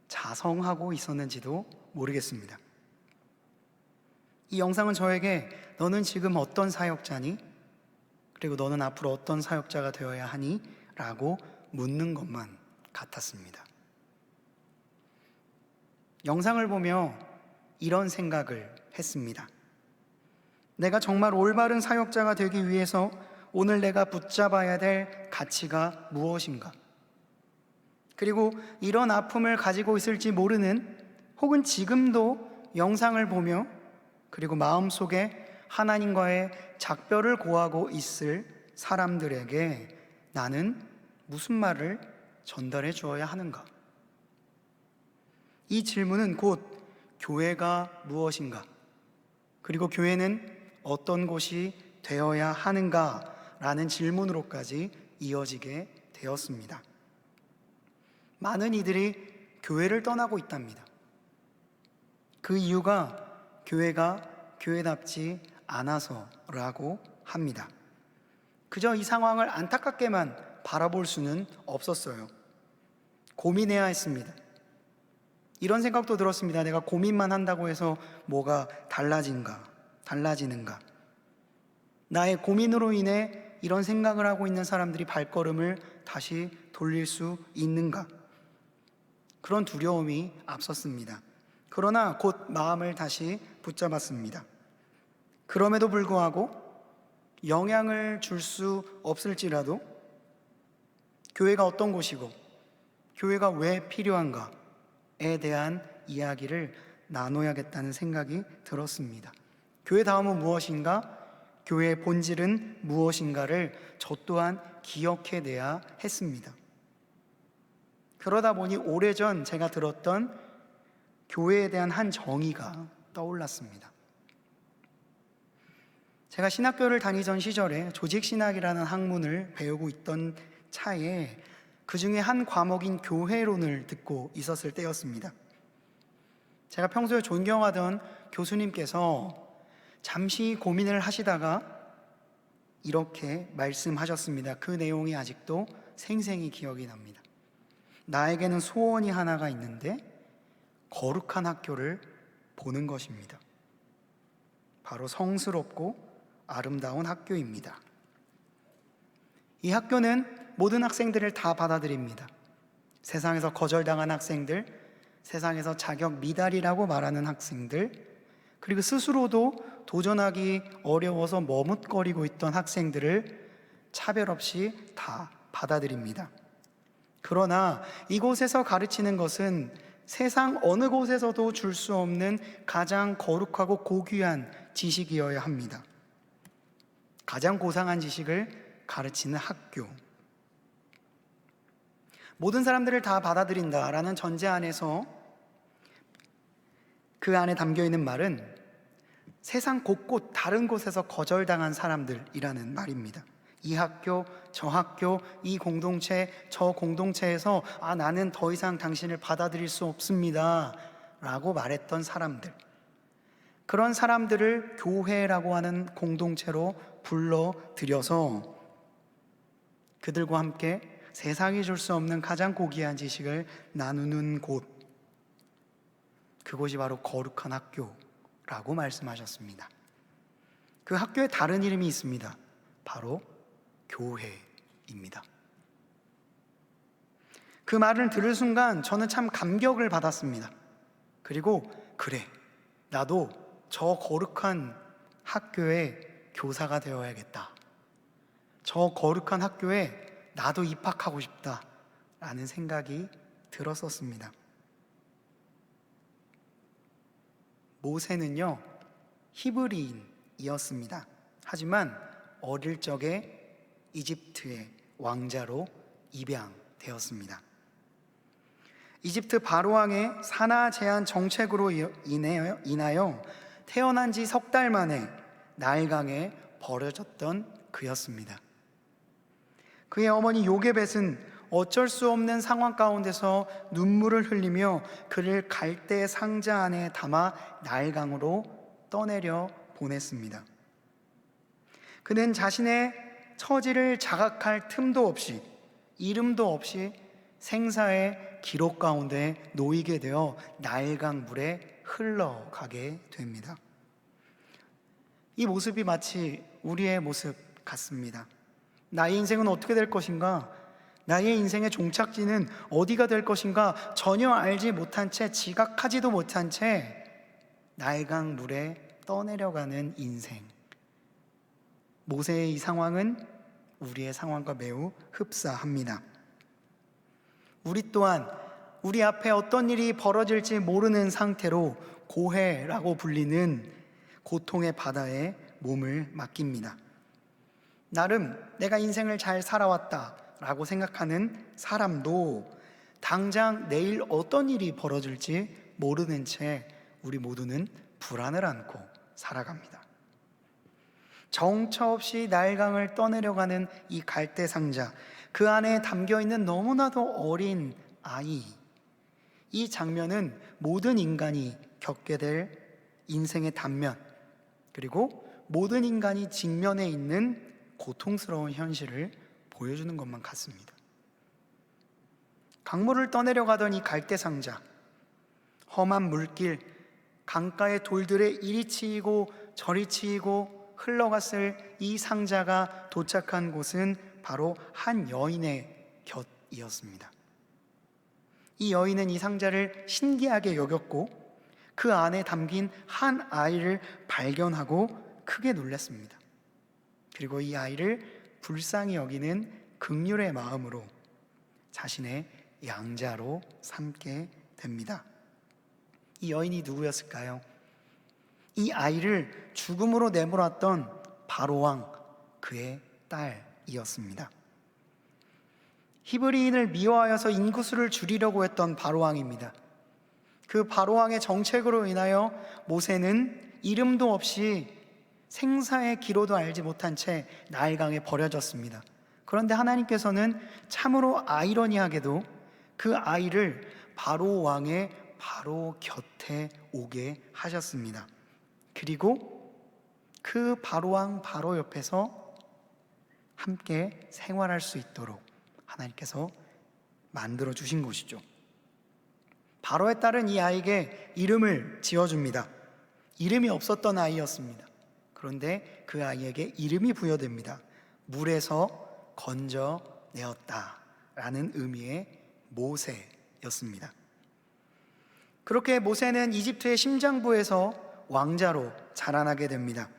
자성하고 있었는지도 모르겠습니다. 이 영상은 저에게 너는 지금 어떤 사역자니? 그리고 너는 앞으로 어떤 사역자가 되어야 하니? 라고 묻는 것만 같았습니다. 영상을 보며 이런 생각을 했습니다. 내가 정말 올바른 사역자가 되기 위해서 오늘 내가 붙잡아야 될 가치가 무엇인가? 그리고 이런 아픔을 가지고 있을지 모르는, 혹은 지금도 영상을 보며 그리고 마음속에 하나님과의 작별을 고하고 있을 사람들에게 나는 무슨 말을 전달해 주어야 하는가? 이 질문은 곧 교회가 무엇인가, 그리고 교회는 어떤 곳이 되어야 하는가 라는 질문으로까지 이어지게 되었습니다. 많은 이들이 교회를 떠나고 있답니다. 그 이유가 교회가 교회답지 않아서라고 합니다. 그저 이 상황을 안타깝게만 바라볼 수는 없었어요. 고민해야 했습니다. 이런 생각도 들었습니다. 내가 고민만 한다고 해서 뭐가 달라지는가? 나의 고민으로 인해 이런 생각을 하고 있는 사람들이 발걸음을 다시 돌릴 수 있는가? 그런 두려움이 앞섰습니다. 그러나 곧 마음을 다시 붙잡았습니다. 그럼에도 불구하고 영향을 줄 수 없을지라도 교회가 어떤 곳이고 교회가 왜 필요한가에 대한 이야기를 나눠야겠다는 생각이 들었습니다. 교회 다음은 무엇인가? 교회의 본질은 무엇인가를 저 또한 기억해내야 했습니다. 그러다 보니 오래전 제가 들었던 교회에 대한 한 정의가 떠올랐습니다. 제가 신학교를 다니던 시절에 조직신학이라는 학문을 배우고 있던 차에 그 중에 한 과목인 교회론을 듣고 있었을 때였습니다. 제가 평소에 존경하던 교수님께서 잠시 고민을 하시다가 이렇게 말씀하셨습니다. 그 내용이 아직도 생생히 기억이 납니다. 나에게는 소원이 하나가 있는데 거룩한 학교를 보는 것입니다. 바로 성스럽고 아름다운 학교입니다. 이 학교는 모든 학생들을 다 받아들입니다. 세상에서 거절당한 학생들, 세상에서 자격 미달이라고 말하는 학생들, 그리고 스스로도 도전하기 어려워서 머뭇거리고 있던 학생들을 차별 없이 다 받아들입니다. 그러나 이곳에서 가르치는 것은 세상 어느 곳에서도 줄 수 없는 가장 거룩하고 고귀한 지식이어야 합니다. 가장 고상한 지식을 가르치는 학교. 모든 사람들을 다 받아들인다라는 전제 안에서 그 안에 담겨 있는 말은 세상 곳곳 다른 곳에서 거절당한 사람들이라는 말입니다. 이 학교, 저 학교, 이 공동체, 저 공동체에서 나는 더 이상 당신을 받아들일 수 없습니다 라고 말했던 사람들, 그런 사람들을 교회라고 하는 공동체로 불러들여서 그들과 함께 세상이 줄 수 없는 가장 고귀한 지식을 나누는 곳, 그곳이 바로 거룩한 학교라고 말씀하셨습니다. 그 학교에 다른 이름이 있습니다. 바로 교회입니다. 그 말을 들을 순간 저는 참 감격을 받았습니다. 그리고 그래, 나도 저 거룩한 학교의 교사가 되어야겠다. 저 거룩한 학교에 나도 입학하고 싶다 라는 생각이 들었었습니다. 모세는요, 히브리인이었습니다. 하지만 어릴 적에 이집트의 왕자로 입양되었습니다. 이집트 바로왕의 산하 제한 정책으로 인하여 태어난 지 석 달 만에 나일강에 버려졌던 그였습니다. 그의 어머니 요게벳은 어쩔 수 없는 상황 가운데서 눈물을 흘리며 그를 갈대 상자 안에 담아 나일강으로 떠내려 보냈습니다. 그는 자신의 처지를 자각할 틈도 없이, 이름도 없이 생사의 기록 가운데 놓이게 되어 나일강 물에 흘러가게 됩니다. 이 모습이 마치 우리의 모습 같습니다. 나의 인생은 어떻게 될 것인가? 나의 인생의 종착지는 어디가 될 것인가? 전혀 알지 못한 채, 지각하지도 못한 채 나일강 물에 떠내려가는 인생. 모세의 이 상황은 우리의 상황과 매우 흡사합니다. 우리 또한 우리 앞에 어떤 일이 벌어질지 모르는 상태로 고해라고 불리는 고통의 바다에 몸을 맡깁니다. 나름 내가 인생을 잘 살아왔다 라고 생각하는 사람도 당장 내일 어떤 일이 벌어질지 모르는 채 우리 모두는 불안을 안고 살아갑니다. 정처 없이 나일강을 떠내려가는 이 갈대 상자, 그 안에 담겨있는 너무나도 어린 아이, 이 장면은 모든 인간이 겪게 될 인생의 단면, 그리고 모든 인간이 직면해 있는 고통스러운 현실을 보여주는 것만 같습니다. 강물을 떠내려가던 이 갈대 상자, 험한 물길, 강가의 돌들에 이리 치이고 저리 치이고 흘러갔을 이 상자가 도착한 곳은 바로 한 여인의 곁이었습니다. 이 여인은 이 상자를 신기하게 여겼고 그 안에 담긴 한 아이를 발견하고 크게 놀랐습니다. 그리고 이 아이를 불쌍히 여기는 긍휼의 마음으로 자신의 양자로 삼게 됩니다. 이 여인이 누구였을까요? 이 아이를 죽음으로 내몰았던 바로왕, 그의 딸이었습니다. 히브리인을 미워하여서 인구수를 줄이려고 했던 바로왕입니다. 그 바로왕의 정책으로 인하여 모세는 이름도 없이 생사의 기로도 알지 못한 채 나일강에 버려졌습니다. 그런데 하나님께서는 참으로 아이러니하게도 그 아이를 바로왕의 바로 곁에 오게 하셨습니다. 그리고 그 바로왕 바로 옆에서 함께 생활할 수 있도록 하나님께서 만들어 주신 것이죠. 바로의 딸은 이 아이에게 이름을 지어줍니다. 이름이 없었던 아이였습니다. 그런데 그 아이에게 이름이 부여됩니다. 물에서 건져내었다라는 의미의 모세였습니다. 그렇게 모세는 이집트의 심장부에서 왕자로 자라나게 됩니다.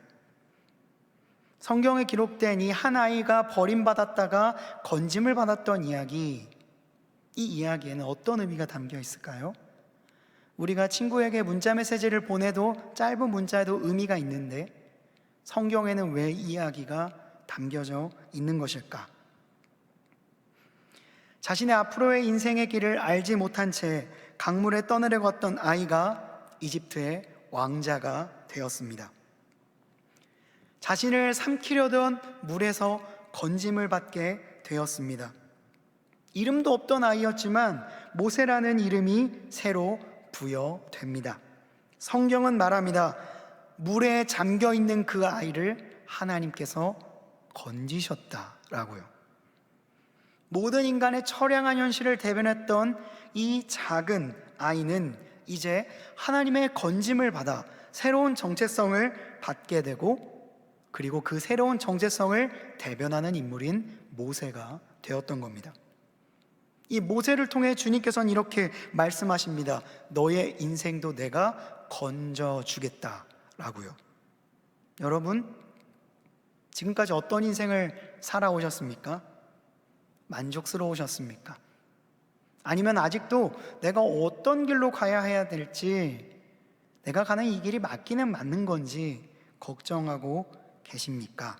성경에 기록된 이 한 아이가 버림받았다가 건짐을 받았던 이야기, 이 이야기에는 어떤 의미가 담겨 있을까요? 우리가 친구에게 문자 메시지를 보내도 짧은 문자에도 의미가 있는데 성경에는 왜 이 이야기가 담겨져 있는 것일까? 자신의 앞으로의 인생의 길을 알지 못한 채 강물에 떠내려 갔던 아이가 이집트의 왕자가 되었습니다. 자신을 삼키려던 물에서 건짐을 받게 되었습니다. 이름도 없던 아이였지만 모세라는 이름이 새로 부여됩니다. 성경은 말합니다. 물에 잠겨 있는 그 아이를 하나님께서 건지셨다라고요. 모든 인간의 처량한 현실을 대변했던 이 작은 아이는 이제 하나님의 건짐을 받아 새로운 정체성을 받게 되고, 그리고 그 새로운 정체성을 대변하는 인물인 모세가 되었던 겁니다. 이 모세를 통해 주님께서는 이렇게 말씀하십니다. 너의 인생도 내가 건져주겠다라고요. 여러분, 지금까지 어떤 인생을 살아오셨습니까? 만족스러우셨습니까? 아니면 아직도 내가 어떤 길로 가야 될지, 내가 가는 이 길이 맞기는 맞는 건지 걱정하고 계십니까?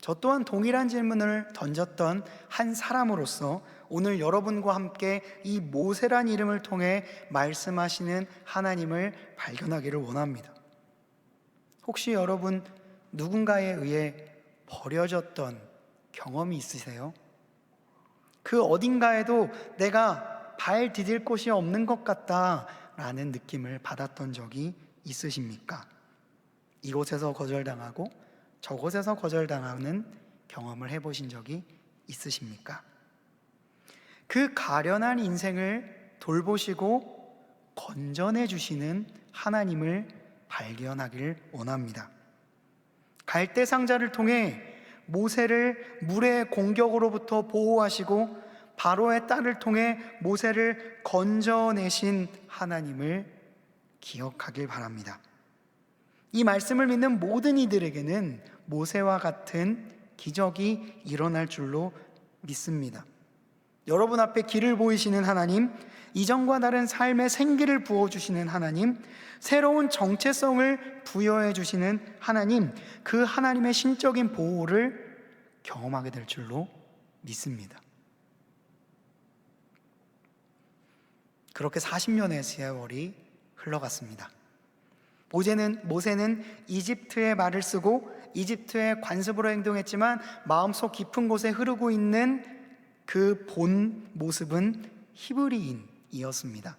저 또한 동일한 질문을 던졌던 한 사람으로서 오늘 여러분과 함께 이 모세란 이름을 통해 말씀하시는 하나님을 발견하기를 원합니다. 혹시 여러분 누군가에 의해 버려졌던 경험이 있으세요? 그 어딘가에도 내가 발 디딜 곳이 없는 것 같다라는 느낌을 받았던 적이 있으십니까? 이곳에서 거절당하고 저곳에서 거절당하는 경험을 해보신 적이 있으십니까? 그 가련한 인생을 돌보시고 건져내 주시는 하나님을 발견하기를 원합니다. 갈대 상자를 통해 모세를 물의 공격으로부터 보호하시고 바로의 딸을 통해 모세를 건져내신 하나님을 기억하길 바랍니다. 이 말씀을 믿는 모든 이들에게는 모세와 같은 기적이 일어날 줄로 믿습니다. 여러분 앞에 길을 보이시는 하나님, 이전과 다른 삶의 생기를 부어주시는 하나님, 새로운 정체성을 부여해 주시는 하나님, 그 하나님의 신적인 보호를 경험하게 될 줄로 믿습니다. 그렇게 40년의 세월이 흘러갔습니다. 모세는 이집트의 말을 쓰고 이집트의 관습으로 행동했지만 마음속 깊은 곳에 흐르고 있는 그 본 모습은 히브리인이었습니다.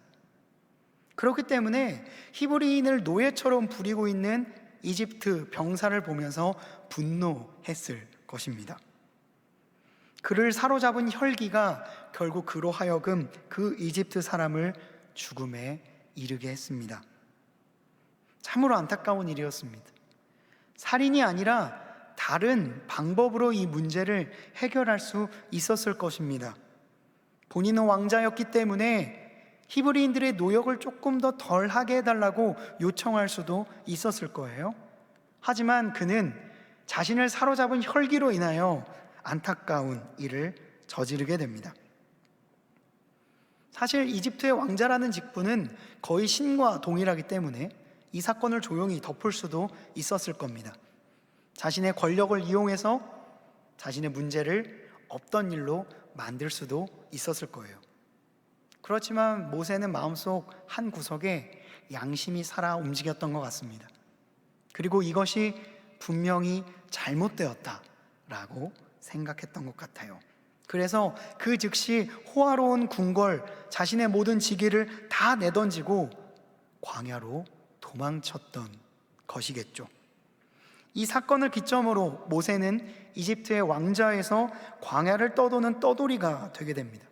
그렇기 때문에 히브리인을 노예처럼 부리고 있는 이집트 병사를 보면서 분노했을 것입니다. 그를 사로잡은 혈기가 결국 그로 하여금 그 이집트 사람을 죽음에 이르게 했습니다. 참으로 안타까운 일이었습니다. 살인이 아니라 다른 방법으로 이 문제를 해결할 수 있었을 것입니다. 본인은 왕자였기 때문에 히브리인들의 노역을 조금 더 덜하게 해달라고 요청할 수도 있었을 거예요. 하지만 그는 자신을 사로잡은 혈기로 인하여 안타까운 일을 저지르게 됩니다. 사실 이집트의 왕자라는 직분은 거의 신과 동일하기 때문에 이 사건을 조용히 덮을 수도 있었을 겁니다. 자신의 권력을 이용해서 자신의 문제를 없던 일로 만들 수도 있었을 거예요. 그렇지만 모세는 마음속 한 구석에 양심이 살아 움직였던 것 같습니다. 그리고 이것이 분명히 잘못되었다라고 생각했던 것 같아요. 그래서 그 즉시 호화로운 궁궐, 자신의 모든 지기를 다 내던지고 광야로 도망쳤던 것이겠죠. 이 사건을 기점으로 모세는 이집트의 왕좌에서 광야를 떠도는 떠돌이가 되게 됩니다.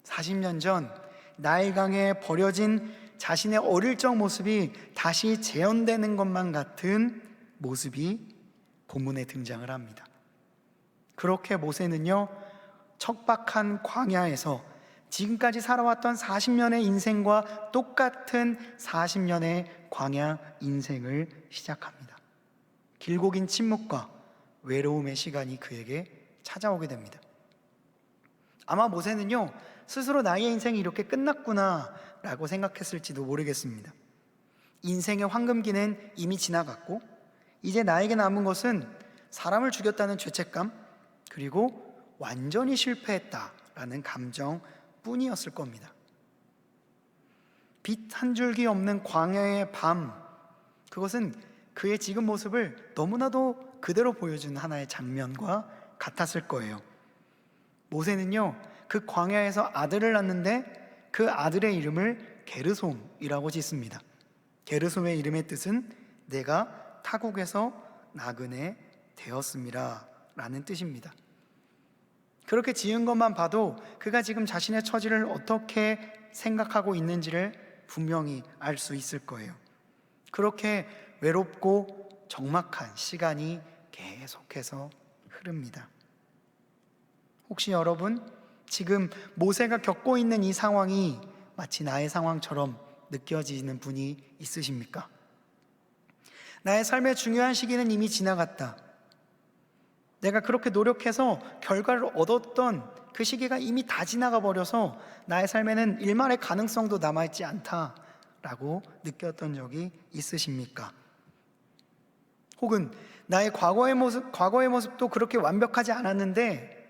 40년 전 나일강에 버려진 자신의 어릴 적 모습이 다시 재현되는 것만 같은 모습이 본문에 등장을 합니다. 그렇게 모세는요, 척박한 광야에서 지금까지 살아왔던 40년의 인생과 똑같은 40년의 광야 인생을 시작합니다. 길고 긴 침묵과 외로움의 시간이 그에게 찾아오게 됩니다. 아마 모세는요, 스스로 나의 인생이 이렇게 끝났구나 라고 생각했을지도 모르겠습니다. 인생의 황금기는 이미 지나갔고 이제 나에게 남은 것은 사람을 죽였다는 죄책감, 그리고 완전히 실패했다라는 감정뿐이었을 겁니다. 빛 한 줄기 없는 광야의 밤, 그것은 그의 지금 모습을 너무나도 그대로 보여준 하나의 장면과 같았을 거예요. 모세는요, 그 광야에서 아들을 낳는데 그 아들의 이름을 게르솜이라고 짓습니다. 게르솜의 이름의 뜻은 내가 타국에서 나그네 되었음이라 라는 뜻입니다. 그렇게 지은 것만 봐도 그가 지금 자신의 처지를 어떻게 생각하고 있는지를 분명히 알 수 있을 거예요. 그렇게 외롭고 적막한 시간이 계속해서 흐릅니다. 혹시 여러분, 지금 모세가 겪고 있는 이 상황이 마치 나의 상황처럼 느껴지는 분이 있으십니까? 나의 삶의 중요한 시기는 이미 지나갔다. 내가 그렇게 노력해서 결과를 얻었던 그 시기가 이미 다 지나가 버려서 나의 삶에는 일말의 가능성도 남아있지 않다라고 느꼈던 적이 있으십니까? 혹은 나의 과거의 모습도 그렇게 완벽하지 않았는데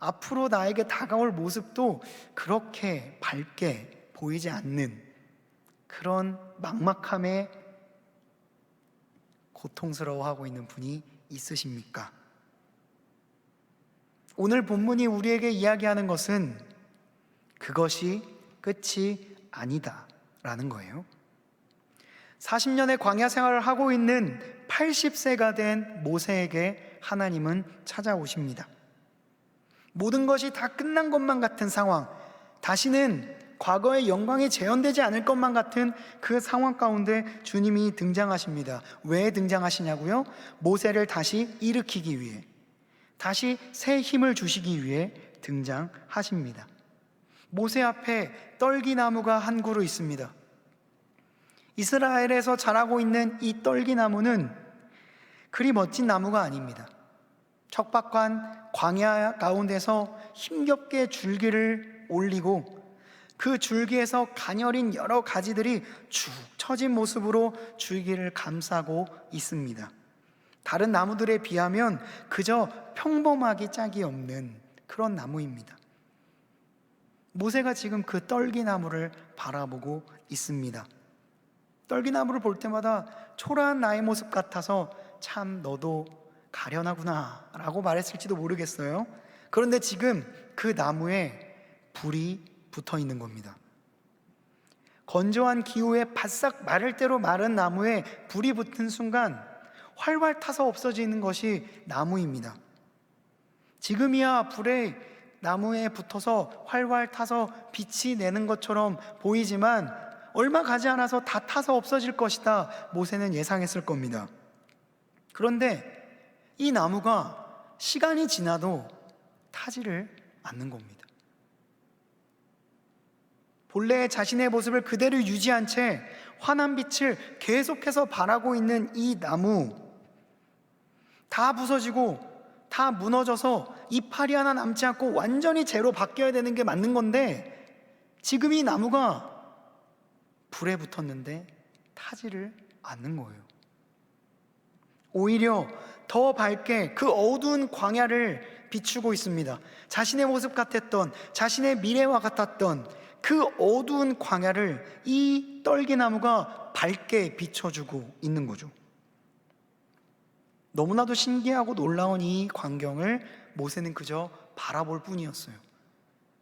앞으로 나에게 다가올 모습도 그렇게 밝게 보이지 않는 그런 막막함에 고통스러워하고 있는 분이 있으십니까? 오늘 본문이 우리에게 이야기하는 것은 그것이 끝이 아니다 라는 거예요. 40년의 광야 생활을 하고 있는 80세가 된 모세에게 하나님은 찾아오십니다. 모든 것이 다 끝난 것만 같은 상황, 다시는 과거의 영광이 재현되지 않을 것만 같은 그 상황 가운데 주님이 등장하십니다. 왜 등장하시냐고요? 모세를 다시 일으키기 위해, 다시 새 힘을 주시기 위해 등장하십니다. 모세 앞에 떨기나무가 한 그루 있습니다. 이스라엘에서 자라고 있는 이 떨기나무는 그리 멋진 나무가 아닙니다. 척박한 광야 가운데서 힘겹게 줄기를 올리고 그 줄기에서 가녀린 여러 가지들이 축 처진 모습으로 줄기를 감싸고 있습니다. 다른 나무들에 비하면 그저 평범하기 짝이 없는 그런 나무입니다. 모세가 지금 그 떨기나무를 바라보고 있습니다. 떨기나무를 볼 때마다 초라한 나의 모습 같아서 참 너도 가련하구나 라고 말했을지도 모르겠어요. 그런데 지금 그 나무에 불이 붙어 있는 겁니다. 건조한 기후에 바싹 마를 대로 마른 나무에 불이 붙은 순간 활활 타서 없어지는 것이 나무입니다. 지금이야 불에 나무에 붙어서 활활 타서 빛이 내는 것처럼 보이지만 얼마 가지 않아서 다 타서 없어질 것이다 모세는 예상했을 겁니다. 그런데 이 나무가 시간이 지나도 타지를 않는 겁니다. 본래 자신의 모습을 그대로 유지한 채 환한 빛을 계속해서 발하고 있는 이 나무, 다 부서지고 다 무너져서 이파리 하나 남지 않고 완전히 재로 바뀌어야 되는 게 맞는 건데 지금 이 나무가 불에 붙었는데 타지를 않는 거예요. 오히려 더 밝게 그 어두운 광야를 비추고 있습니다. 자신의 모습 같았던, 자신의 미래와 같았던 그 어두운 광야를 이 떨기나무가 밝게 비춰주고 있는 거죠. 너무나도 신기하고 놀라운 이 광경을 모세는 그저 바라볼 뿐이었어요.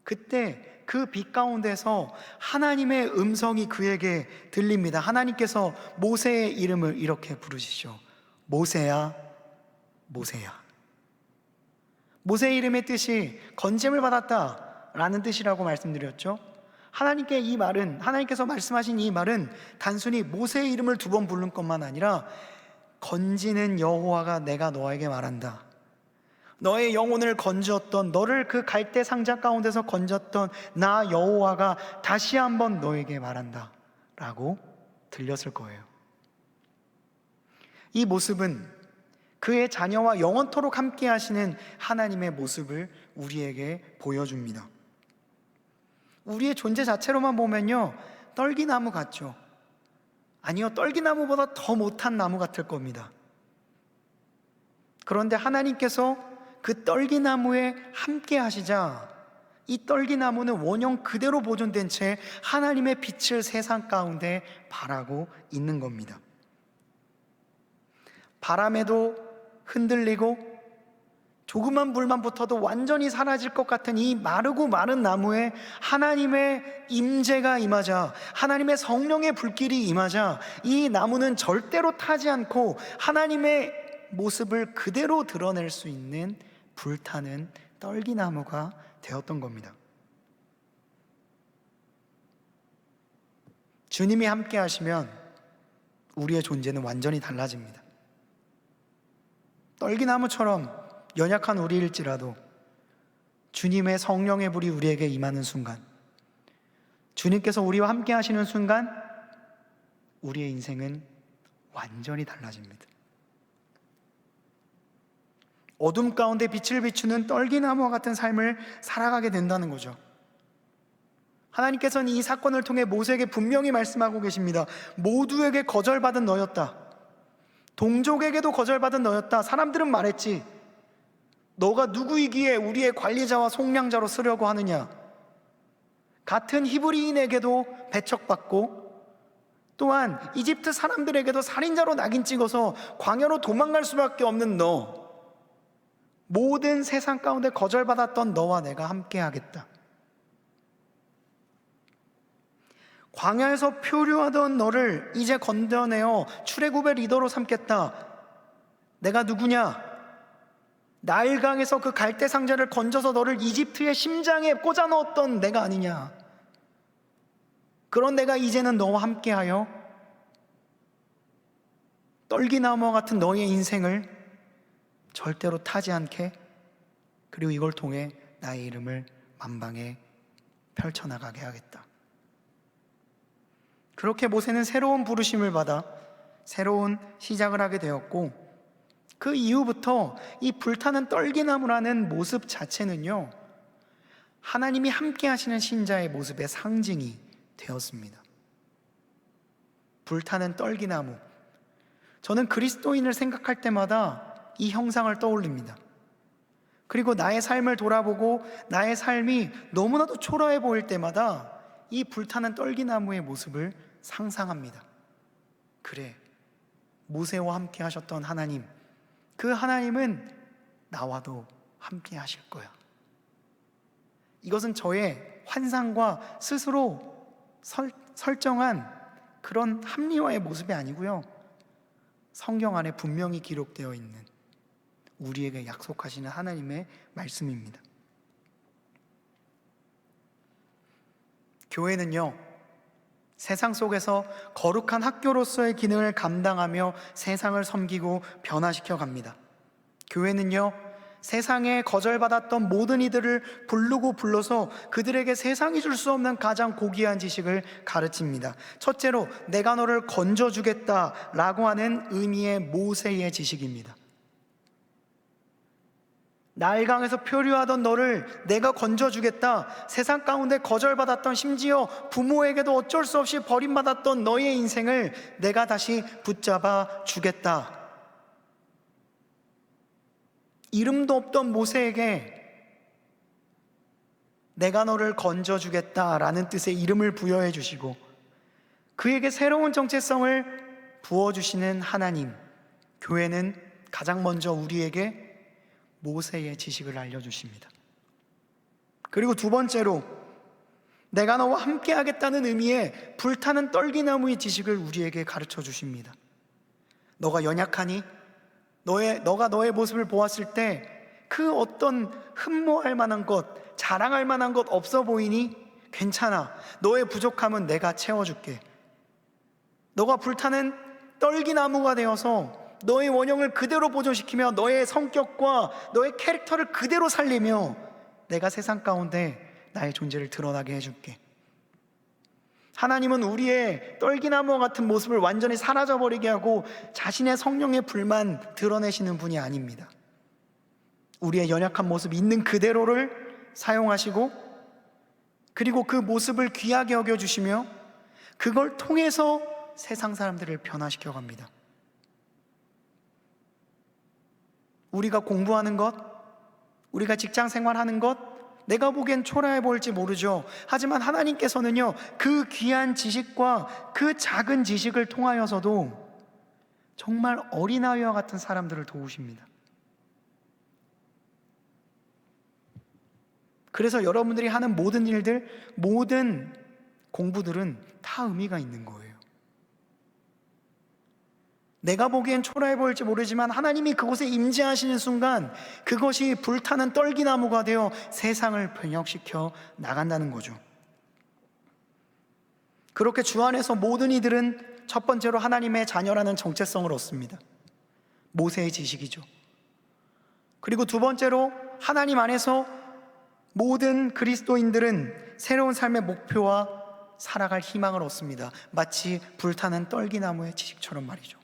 그때 그 빛 가운데서 하나님의 음성이 그에게 들립니다. 하나님께서 모세의 이름을 이렇게 부르시죠. 모세야, 모세야. 모세의 이름의 뜻이 건짐을 받았다 라는 뜻이라고 말씀드렸죠. 하나님께서 말씀하신 이 말은 단순히 모세의 이름을 2번 부른 것만 아니라 건지는 여호와가 내가 너에게 말한다. 너의 영혼을 건졌던, 너를 그 갈대 상자 가운데서 건졌던 나 여호와가 다시 한번 너에게 말한다 라고 들렸을 거예요. 이 모습은 그의 자녀와 영원토록 함께 하시는 하나님의 모습을 우리에게 보여줍니다. 우리의 존재 자체로만 보면요, 떨기나무 같죠? 아니요, 떨기나무보다 더 못한 나무 같을 겁니다. 그런데 하나님께서 그 떨기나무에 함께 하시자 이 떨기나무는 원형 그대로 보존된 채 하나님의 빛을 세상 가운데 발하고 있는 겁니다. 바람에도 흔들리고 조그만 불만 붙어도 완전히 사라질 것 같은 이 마르고 마른 나무에 하나님의 임재가 임하자, 하나님의 성령의 불길이 임하자 이 나무는 절대로 타지 않고 하나님의 모습을 그대로 드러낼 수 있는 불타는 떨기나무가 되었던 겁니다. 주님이 함께 하시면 우리의 존재는 완전히 달라집니다. 떨기나무처럼 연약한 우리일지라도 주님의 성령의 불이 우리에게 임하는 순간, 주님께서 우리와 함께 하시는 순간 우리의 인생은 완전히 달라집니다. 어둠 가운데 빛을 비추는 떨기나무와 같은 삶을 살아가게 된다는 거죠. 하나님께서는 이 사건을 통해 모세에게 분명히 말씀하고 계십니다. 모두에게 거절받은 너였다. 동족에게도 거절받은 너였다. 사람들은 말했지, 너가 누구이기에 우리의 관리자와 속량자로 쓰려고 하느냐. 같은 히브리인에게도 배척받고 또한 이집트 사람들에게도 살인자로 낙인 찍어서 광야로 도망갈 수밖에 없는 너, 모든 세상 가운데 거절받았던 너와 내가 함께 하겠다. 광야에서 표류하던 너를 이제 건져내어 출애굽의 리더로 삼겠다. 내가 누구냐? 나일강에서 그 갈대 상자를 건져서 너를 이집트의 심장에 꽂아 넣었던 내가 아니냐. 그런 내가 이제는 너와 함께하여 떨기나무와 같은 너의 인생을 절대로 타지 않게, 그리고 이걸 통해 나의 이름을 만방에 펼쳐나가게 하겠다. 그렇게 모세는 새로운 부르심을 받아 새로운 시작을 하게 되었고, 그 이후부터 이 불타는 떨기나무라는 모습 자체는요, 하나님이 함께 하시는 신자의 모습의 상징이 되었습니다. 불타는 떨기나무, 저는 그리스도인을 생각할 때마다 이 형상을 떠올립니다. 그리고 나의 삶을 돌아보고 나의 삶이 너무나도 초라해 보일 때마다 이 불타는 떨기나무의 모습을 상상합니다. 그래, 모세와 함께 하셨던 하나님, 그 하나님은 나와도 함께 하실 거야. 이것은 저의 환상과 스스로 설정한 그런 합리화의 모습이 아니고요, 성경 안에 분명히 기록되어 있는 우리에게 약속하시는 하나님의 말씀입니다. 교회는요, 세상 속에서 거룩한 학교로서의 기능을 감당하며 세상을 섬기고 변화시켜 갑니다. 교회는요, 세상에 거절받았던 모든 이들을 부르고 불러서 그들에게 세상이 줄 수 없는 가장 고귀한 지식을 가르칩니다. 첫째로, 내가 너를 건져주겠다라고 하는 의미의 모세의 지식입니다. 나일강에서 표류하던 너를 내가 건져주겠다. 세상 가운데 거절받았던, 심지어 부모에게도 어쩔 수 없이 버림받았던 너의 인생을 내가 다시 붙잡아 주겠다. 이름도 없던 모세에게 내가 너를 건져주겠다라는 뜻의 이름을 부여해 주시고 그에게 새로운 정체성을 부어주시는 하나님, 교회는 가장 먼저 우리에게 모세의 지식을 알려주십니다. 그리고 두 번째로, 내가 너와 함께 하겠다는 의미의 불타는 떨기나무의 지식을 우리에게 가르쳐 주십니다. 너가 연약하니? 너가 너의 모습을 보았을 때 그 어떤 흠모할 만한 것, 자랑할 만한 것 없어 보이니? 괜찮아. 너의 부족함은 내가 채워줄게. 너가 불타는 떨기나무가 되어서 너의 원형을 그대로 보존시키며 너의 성격과 너의 캐릭터를 그대로 살리며 내가 세상 가운데 나의 존재를 드러나게 해줄게. 하나님은 우리의 떨기나무와 같은 모습을 완전히 사라져버리게 하고 자신의 성령의 불만 드러내시는 분이 아닙니다. 우리의 연약한 모습 있는 그대로를 사용하시고, 그리고 그 모습을 귀하게 여겨주시며 그걸 통해서 세상 사람들을 변화시켜 갑니다. 우리가 공부하는 것, 우리가 직장 생활하는 것, 내가 보기엔 초라해 보일지 모르죠. 하지만 하나님께서는요, 그 귀한 지식과 그 작은 지식을 통하여서도 정말 어린아이와 같은 사람들을 도우십니다. 그래서 여러분들이 하는 모든 일들, 모든 공부들은 다 의미가 있는 거예요. 내가 보기엔 초라해 보일지 모르지만 하나님이 그곳에 임재하시는 순간 그것이 불타는 떨기나무가 되어 세상을 변혁시켜 나간다는 거죠. 그렇게 주 안에서 모든 이들은 첫 번째로 하나님의 자녀라는 정체성을 얻습니다. 모세의 지식이죠. 그리고 두 번째로 하나님 안에서 모든 그리스도인들은 새로운 삶의 목표와 살아갈 희망을 얻습니다. 마치 불타는 떨기나무의 지식처럼 말이죠.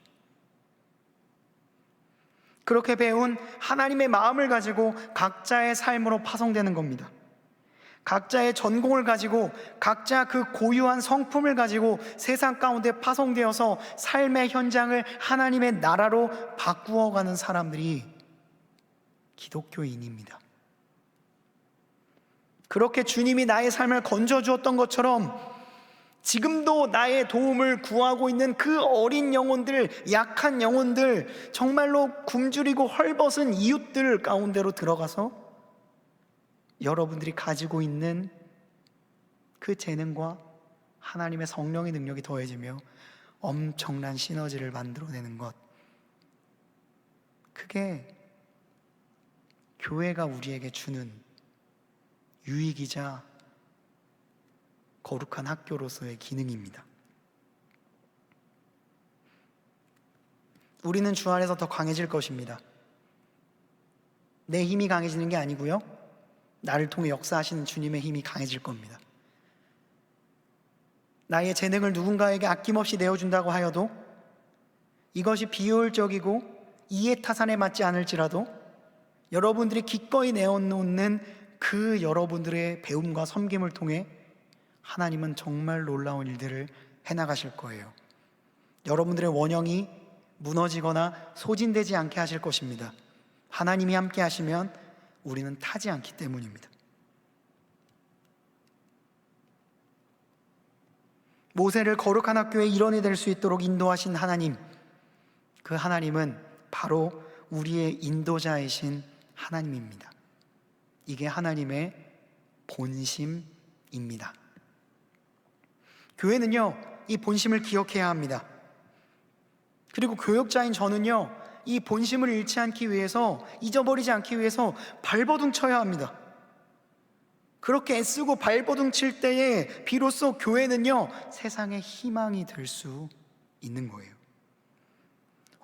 그렇게 배운 하나님의 마음을 가지고 각자의 삶으로 파송되는 겁니다. 각자의 전공을 가지고 각자 그 고유한 성품을 가지고 세상 가운데 파송되어서 삶의 현장을 하나님의 나라로 바꾸어가는 사람들이 기독교인입니다. 그렇게 주님이 나의 삶을 건져주었던 것처럼 지금도 나의 도움을 구하고 있는 그 어린 영혼들, 약한 영혼들, 정말로 굶주리고 헐벗은 이웃들 가운데로 들어가서 여러분들이 가지고 있는 그 재능과 하나님의 성령의 능력이 더해지며 엄청난 시너지를 만들어내는 것, 그게 교회가 우리에게 주는 유익이자 거룩한 학교로서의 기능입니다. 우리는 주 안에서 더 강해질 것입니다. 내 힘이 강해지는 게 아니고요, 나를 통해 역사하시는 주님의 힘이 강해질 겁니다. 나의 재능을 누군가에게 아낌없이 내어준다고 하여도 이것이 비효율적이고 이해타산에 맞지 않을지라도 여러분들이 기꺼이 내어놓는 그 여러분들의 배움과 섬김을 통해 하나님은 정말 놀라운 일들을 해나가실 거예요. 여러분들의 원형이 무너지거나 소진되지 않게 하실 것입니다. 하나님이 함께 하시면 우리는 타지 않기 때문입니다. 모세를 거룩한 학교의 일원이 될 수 있도록 인도하신 하나님, 그 하나님은 바로 우리의 인도자이신 하나님입니다. 이게 하나님의 본심입니다. 교회는요, 이 본심을 기억해야 합니다. 그리고 교역자인 저는요, 이 본심을 잃지 않기 위해서, 잊어버리지 않기 위해서 발버둥 쳐야 합니다. 그렇게 애쓰고 발버둥 칠 때에 비로소 교회는요, 세상의 희망이 될 수 있는 거예요.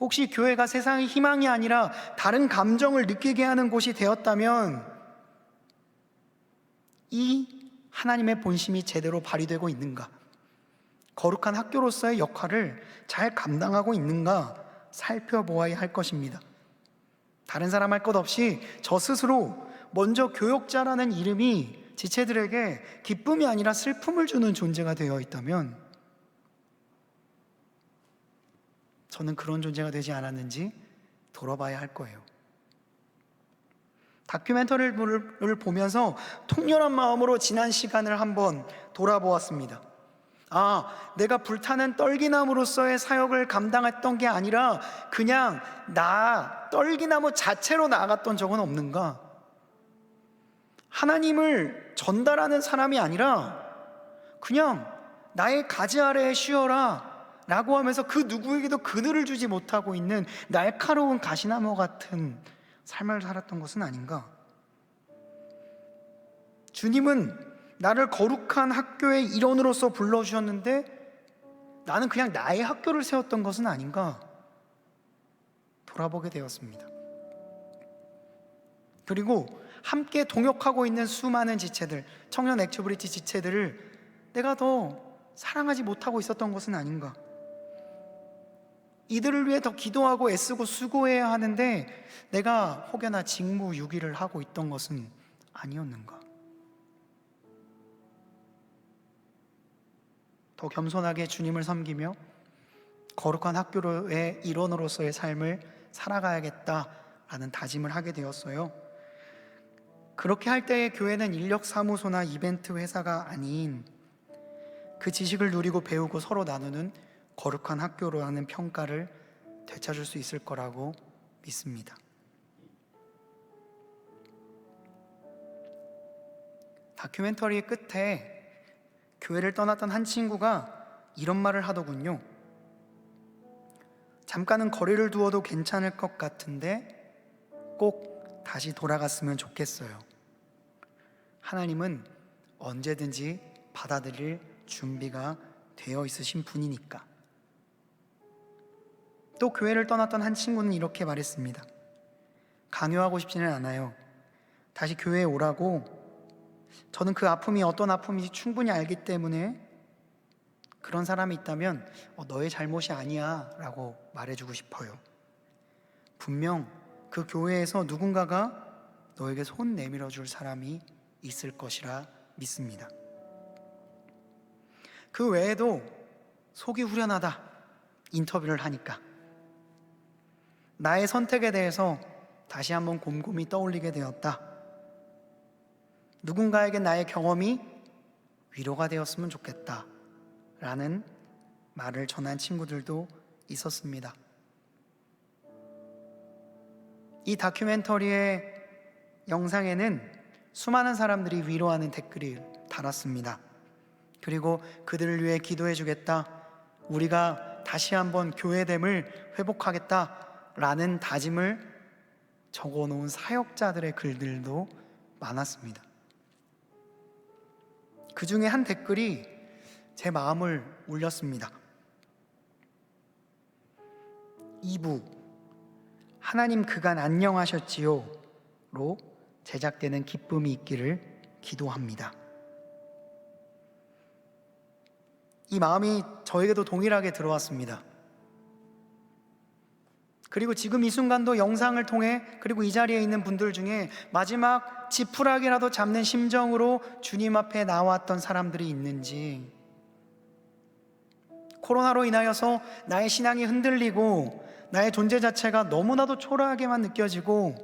혹시 교회가 세상의 희망이 아니라 다른 감정을 느끼게 하는 곳이 되었다면 이 하나님의 본심이 제대로 발휘되고 있는가, 거룩한 학교로서의 역할을 잘 감당하고 있는가 살펴보아야 할 것입니다. 다른 사람 할 것 없이 저 스스로 먼저 교역자라는 이름이 지체들에게 기쁨이 아니라 슬픔을 주는 존재가 되어 있다면 저는 그런 존재가 되지 않았는지 돌아봐야 할 거예요. 다큐멘터리를 보면서 통렬한 마음으로 지난 시간을 한번 돌아보았습니다. 내가 불타는 떨기나무로서의 사역을 감당했던 게 아니라 그냥 나 떨기나무 자체로 나아갔던 적은 없는가? 하나님을 전달하는 사람이 아니라 그냥 나의 가지 아래에 쉬어라 라고 하면서 그 누구에게도 그늘을 주지 못하고 있는 날카로운 가시나무 같은 삶을 살았던 것은 아닌가? 주님은 나를 거룩한 학교의 일원으로서 불러주셨는데 나는 그냥 나의 학교를 세웠던 것은 아닌가 돌아보게 되었습니다. 그리고 함께 동역하고 있는 수많은 지체들, 청년 액티비티 지체들을 내가 더 사랑하지 못하고 있었던 것은 아닌가? 이들을 위해 더 기도하고 애쓰고 수고해야 하는데 내가 혹여나 직무유기를 하고 있던 것은 아니었는가? 더 겸손하게 주님을 섬기며 거룩한 학교의 일원으로서의 삶을 살아가야겠다라는 다짐을 하게 되었어요. 그렇게 할 때에 교회는 인력사무소나 이벤트 회사가 아닌 그 지식을 누리고 배우고 서로 나누는 거룩한 학교라는 평가를 되찾을 수 있을 거라고 믿습니다. 다큐멘터리의 끝에 교회를 떠났던 한 친구가 이런 말을 하더군요. 잠깐은 거리를 두어도 괜찮을 것 같은데 꼭 다시 돌아갔으면 좋겠어요. 하나님은 언제든지 받아들일 준비가 되어 있으신 분이니까. 또 교회를 떠났던 한 친구는 이렇게 말했습니다. 강요하고 싶지는 않아요. 다시 교회에 오라고. 저는 그 아픔이 어떤 아픔인지 충분히 알기 때문에 그런 사람이 있다면 너의 잘못이 아니야 라고 말해주고 싶어요. 분명 그 교회에서 누군가가 너에게 손 내밀어 줄 사람이 있을 것이라 믿습니다. 그 외에도 속이 후련하다 인터뷰를 하니까 나의 선택에 대해서 다시 한번 곰곰이 떠올리게 되었다. 누군가에게 나의 경험이 위로가 되었으면 좋겠다 라는 말을 전한 친구들도 있었습니다. 이 다큐멘터리의 영상에는 수많은 사람들이 위로하는 댓글을 달았습니다. 그리고 그들을 위해 기도해 주겠다, 우리가 다시 한번 교회됨을 회복하겠다 라는 다짐을 적어놓은 사역자들의 글들도 많았습니다. 그 중에 한 댓글이 제 마음을 울렸습니다. 2부 하나님 그간 안녕하셨지요 로 제작되는 기쁨이 있기를 기도합니다. 이 마음이 저에게도 동일하게 들어왔습니다. 그리고 지금 이 순간도 영상을 통해 그리고 이 자리에 있는 분들 중에 마지막 지푸라기라도 잡는 심정으로 주님 앞에 나왔던 사람들이 있는지, 코로나로 인하여서 나의 신앙이 흔들리고 나의 존재 자체가 너무나도 초라하게만 느껴지고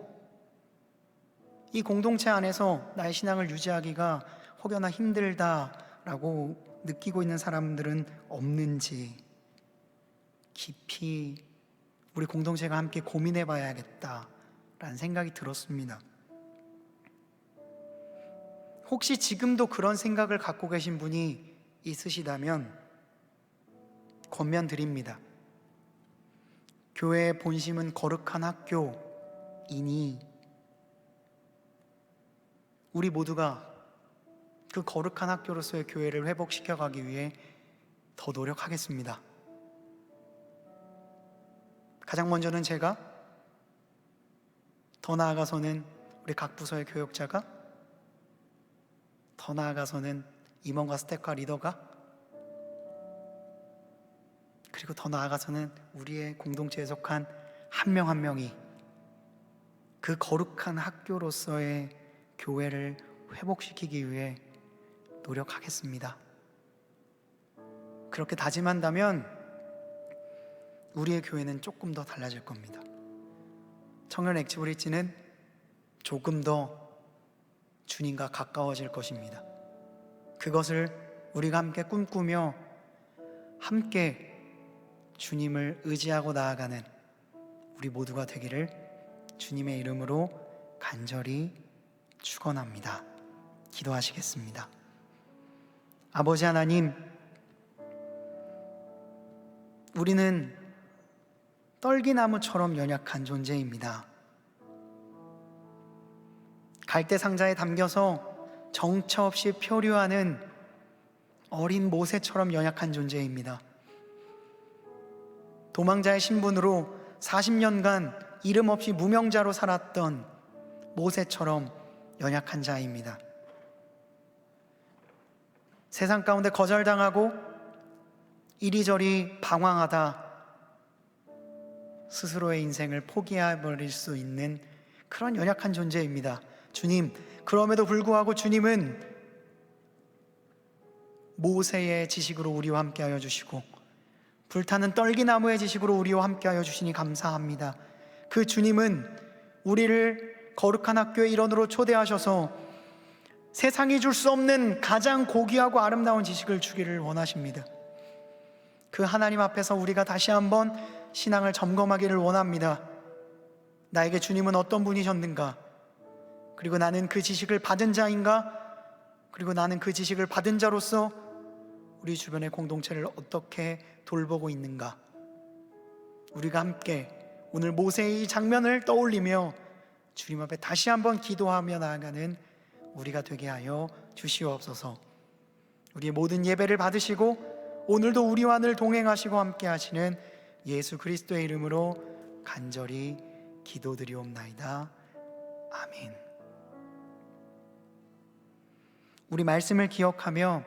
이 공동체 안에서 나의 신앙을 유지하기가 혹여나 힘들다라고 느끼고 있는 사람들은 없는지 깊이 우리 공동체가 함께 고민해 봐야겠다라는 생각이 들었습니다. 혹시 지금도 그런 생각을 갖고 계신 분이 있으시다면 권면드립니다. 교회의 본심은 거룩한 학교이니 우리 모두가 그 거룩한 학교로서의 교회를 회복시켜가기 위해 더 노력하겠습니다. 가장 먼저는 제가, 더 나아가서는 우리 각 부서의 교역자가, 더 나아가서는 임원과 스태프와 리더가, 그리고 더 나아가서는 우리의 공동체에 속한 한 명 한 명이 그 거룩한 학교로서의 교회를 회복시키기 위해 노력하겠습니다. 그렇게 다짐한다면 우리의 교회는 조금 더 달라질 겁니다. 청년 액티브리지는 조금 더 주님과 가까워질 것입니다. 그것을 우리가 함께 꿈꾸며 함께 주님을 의지하고 나아가는 우리 모두가 되기를 주님의 이름으로 간절히 축원합니다. 기도하시겠습니다. 아버지 하나님, 우리는 떨기나무처럼 연약한 존재입니다. 갈대 상자에 담겨서 정처 없이 표류하는 어린 모세처럼 연약한 존재입니다. 도망자의 신분으로 40년간 이름 없이 무명자로 살았던 모세처럼 연약한 자입니다. 세상 가운데 거절당하고 이리저리 방황하다 스스로의 인생을 포기해버릴 수 있는 그런 연약한 존재입니다. 주님, 그럼에도 불구하고 주님은 모세의 지식으로 우리와 함께하여 주시고 불타는 떨기나무의 지식으로 우리와 함께하여 주시니 감사합니다. 그 주님은 우리를 거룩한 학교의 일원으로 초대하셔서 세상이 줄 수 없는 가장 고귀하고 아름다운 지식을 주기를 원하십니다. 그 하나님 앞에서 우리가 다시 한번 신앙을 점검하기를 원합니다. 나에게 주님은 어떤 분이셨는가? 그리고 나는 그 지식을 받은 자인가? 그리고 나는 그 지식을 받은 자로서 우리 주변의 공동체를 어떻게 돌보고 있는가? 우리가 함께 오늘 모세의 이 장면을 떠올리며 주님 앞에 다시 한번 기도하며 나아가는 우리가 되게 하여 주시옵소서. 우리의 모든 예배를 받으시고 오늘도 우리와 늘 동행하시고 함께 하시는 예수 그리스도의 이름으로 간절히 기도드리옵나이다. 아멘. 우리 말씀을 기억하며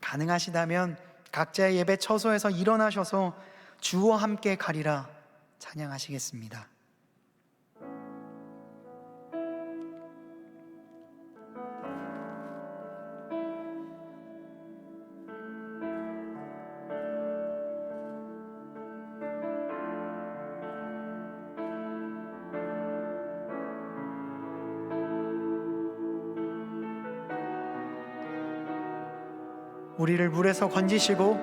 가능하시다면 각자의 예배 처소에서 일어나셔서 주와 함께 가리라 찬양하시겠습니다. 우리를 물에서 건지시고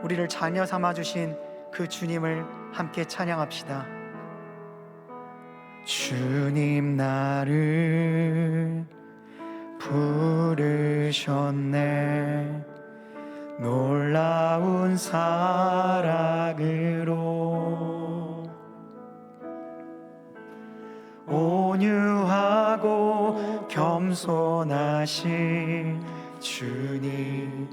우리를 자녀 삼아주신 그 주님을 함께 찬양합시다. 주님 나를 부르셨네 놀라운 사랑으로 온유하고 겸손하신 주님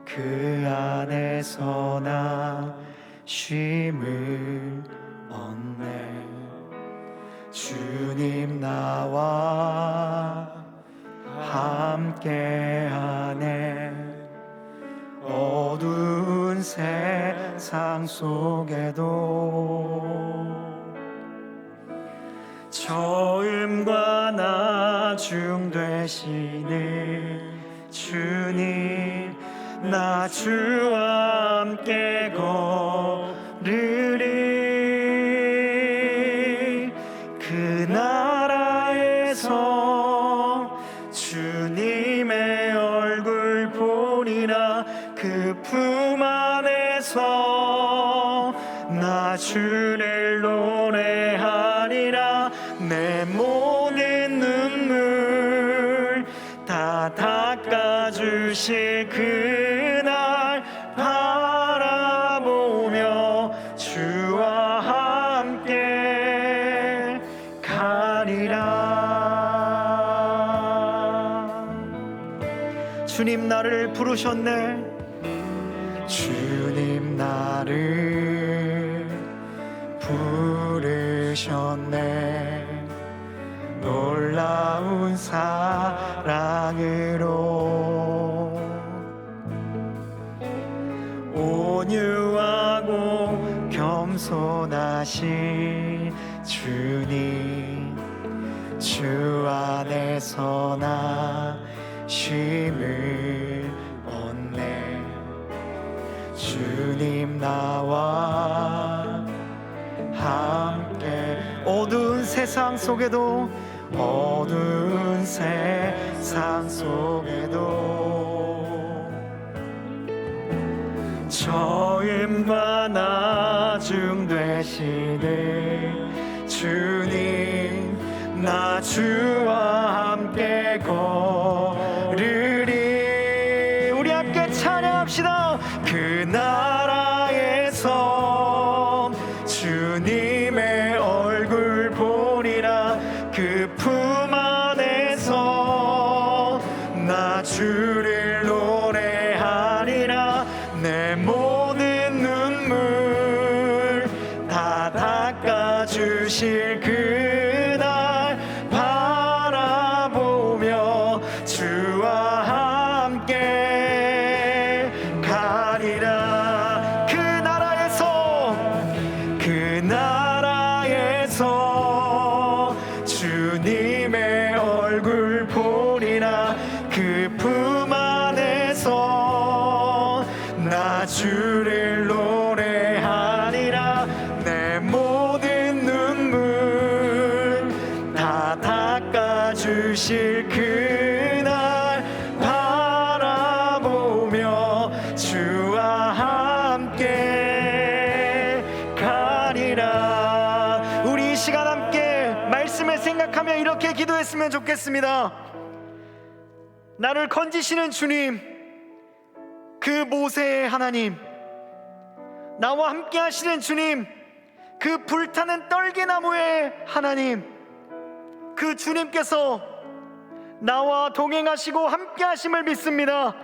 그 안에서 나 쉼을 얻네 주님 나와 함께하네 어두운 세상 속에도 처음과 나중 되시는 주님 나 주와 함께 걸으리 그 나라에서 주님의 얼굴 보리라 그 품 안에서 나 주를 노래하리라 내 모든 눈물 다 닦아주실 그날 바라보며 주와 함께 가리라 주님 나를 부르셨네 주님 나를 부르셨네 놀라운 사랑으로 온유하고 겸손하신 주님 주 안에서 나 쉼을 얻네 주님 나와 함께 어두운 세상 속에도 어두운 세상 속에도 처음과 나중 되시는 주님 나 주와 함께 걸으리 우리 함께 찬양합시다 그 나라에서 주님의 얼굴 보리라 그 품 안에서 나 주를 노래하리라 내 모든 눈물 다 닦아주실 그날 바라보며 주와 함께 가리라 생각하며 이렇게 기도했으면 좋겠습니다. 나를 건지시는 주님, 그 모세의 하나님, 나와 함께 하시는 주님, 그 불타는 떨기나무의 하나님, 그 주님께서 나와 동행하시고 함께 하심을 믿습니다.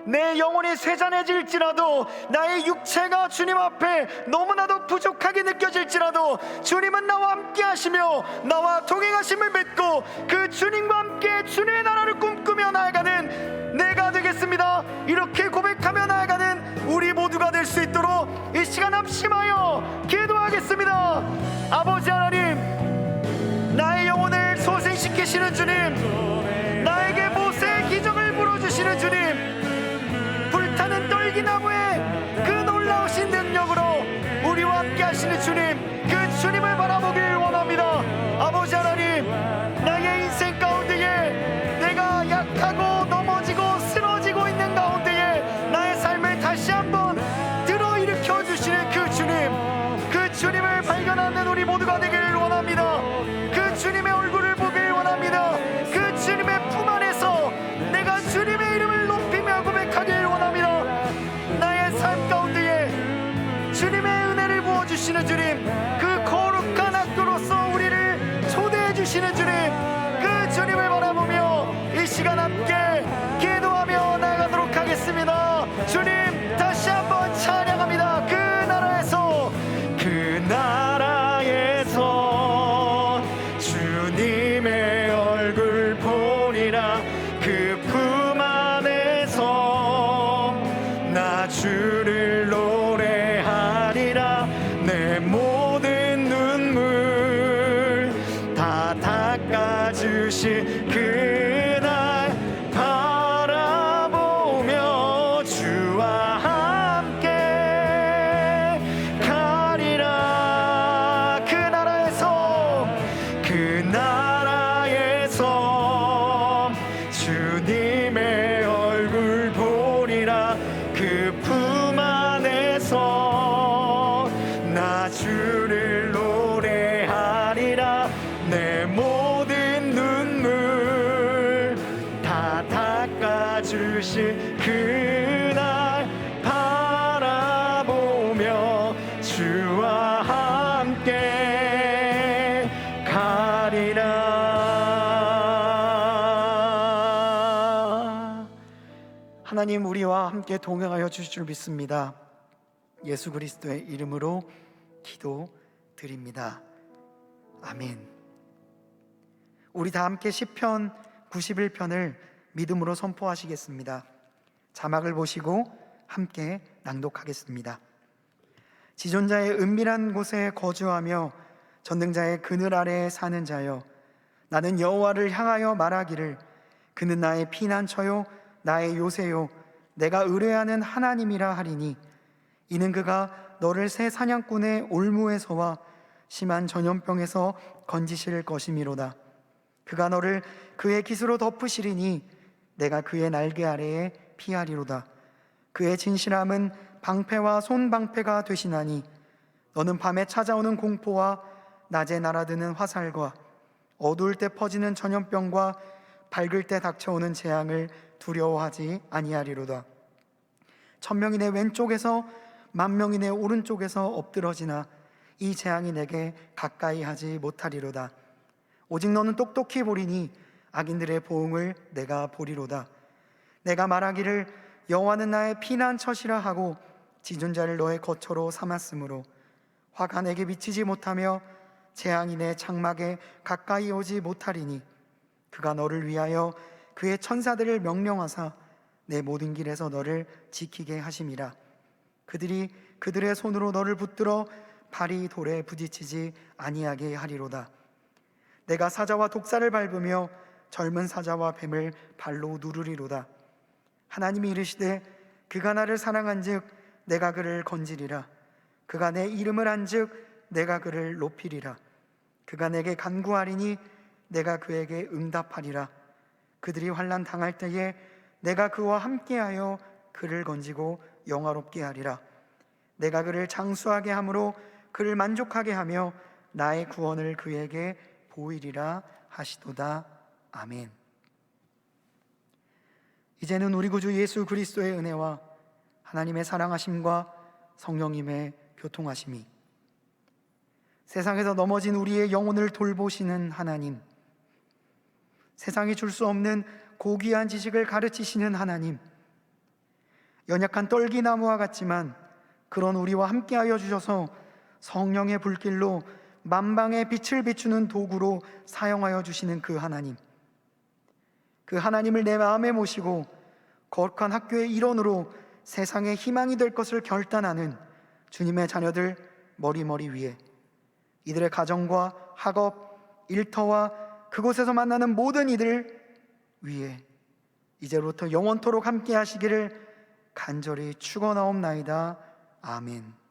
내 영혼이 쇠잔해질지라도, 나의 육체가 주님 앞에 너무나도 부족하게 느껴질지라도 주님은 나와 함께 하시며 나와 동행하심을 믿고 그 주님과 함께 주님의 나라를 꿈꾸며 나아가는 내가 되겠습니다. 이렇게 고백하며 나아가는 우리 모두가 될 수 있도록 이 시간 합심하여 기도하겠습니다. 아버지 하나님, 나의 영혼을 소생시키시는 주님, 나에게 모세의 기적을 불어주시는 주님, 불타는 떨기나무의 그 놀라우신 능력으로 우리와 함께 하시는 주님, 그 주님을 바라보길 원합니다. 아버지 하나님, 나의 인생 가운데에 내가 약하고 넘어지고 쓰러지고 있는 가운데에 나의 삶을 다시 한번 들어일으켜 주시는 그 주님, 그 주님을 발견하는 우리 모두가 되기를 원합니다. 그 주님의 얼굴을 보길 원합니다. 그 주님의 품 안에서 내가 주님의 이름을 높이며 고백하길 원합니다. 나의 삶 가운데에 주님의 은혜를 부어주시는 주님, 그 거룩한 학교로서 우리를 초대해 주시는 주님, 그 주님을 바라보며 이 시간 함께 기도하며 나아가도록 하겠습니다. 주님, 다시 한번 찬양합니다. 그 나라에서 주님의 얼굴 보리라. 그 품 안에서 나 주를 노래하리라. 내 모든 눈물 다 닦아주신 그날 바라보며 주와 함께 가리라. 그 나라에서 주님의 얼굴 보리라. 그 품 안에서 나 주를 노래하리라. 내 모든 눈물 다 닦아주신 그날 바라보며 주와 함께 가리라. 하나님, 우리와 함께 동행하여 주실 줄 믿습니다. 예수 그리스도의 이름으로 기도드립니다. 아멘. 우리 다 함께 시편 91편을 믿음으로 선포하시겠습니다. 자막을 보시고 함께 낭독하겠습니다. 지존자의 은밀한 곳에 거주하며 전능자의 그늘 아래에 사는 자여, 나는 여호와를 향하여 말하기를 그는 나의 피난처요 나의 요새요 내가 의뢰하는 하나님이라 하리니, 이는 그가 너를 새 사냥꾼의 올무에서와 심한 전염병에서 건지실 것이미로다. 그가 너를 그의 깃으로 덮으시리니 내가 그의 날개 아래에 피하리로다. 그의 진실함은 방패와 손방패가 되시나니, 너는 밤에 찾아오는 공포와 낮에 날아드는 화살과 어두울 때 퍼지는 전염병과 밝을 때 닥쳐오는 재앙을 두려워하지 아니하리로다. 1000명이 내 왼쪽에서 10,000명이 내 오른쪽에서 엎드러지나 이 재앙이 내게 가까이 하지 못하리로다. 오직 너는 똑똑히 보리니 악인들의 보응을 내가 보리로다. 내가 말하기를 여호와는 나의 피난처시라 하고 지존자를 너의 거처로 삼았으므로 화가 내게 미치지 못하며 재앙이 내 장막에 가까이 오지 못하리니, 그가 너를 위하여 그의 천사들을 명령하사 내 모든 길에서 너를 지키게 하심이라. 그들이 그들의 손으로 너를 붙들어 발이 돌에 부딪히지 아니하게 하리로다. 내가 사자와 독사를 밟으며 젊은 사자와 뱀을 발로 누르리로다. 하나님이 이르시되 그가 나를 사랑한즉 내가 그를 건지리라. 그가 내 이름을 안즉 내가 그를 높이리라. 그가 내게 간구하리니 내가 그에게 응답하리라. 그들이 환난 당할 때에 내가 그와 함께하여 그를 건지고 영화롭게 하리라. 내가 그를 장수하게 함으로 그를 만족하게 하며 나의 구원을 그에게 보이리라 하시도다. 아멘. 이제는 우리 구주 예수 그리스도의 은혜와 하나님의 사랑하심과 성령님의 교통하심이, 세상에서 넘어진 우리의 영혼을 돌보시는 하나님, 세상이 줄 수 없는 고귀한 지식을 가르치시는 하나님, 연약한 떨기나무와 같지만 그런 우리와 함께하여 주셔서 성령의 불길로 만방의 빛을 비추는 도구로 사용하여 주시는 그 하나님, 그 하나님을 내 마음에 모시고 거룩한 학교의 일원으로 세상의 희망이 될 것을 결단하는 주님의 자녀들 머리머리 위에, 이들의 가정과 학업, 일터와 그곳에서 만나는 모든 이들 위에 이제부터 영원토록 함께 하시기를 간절히 축원하옵나이다. 아멘.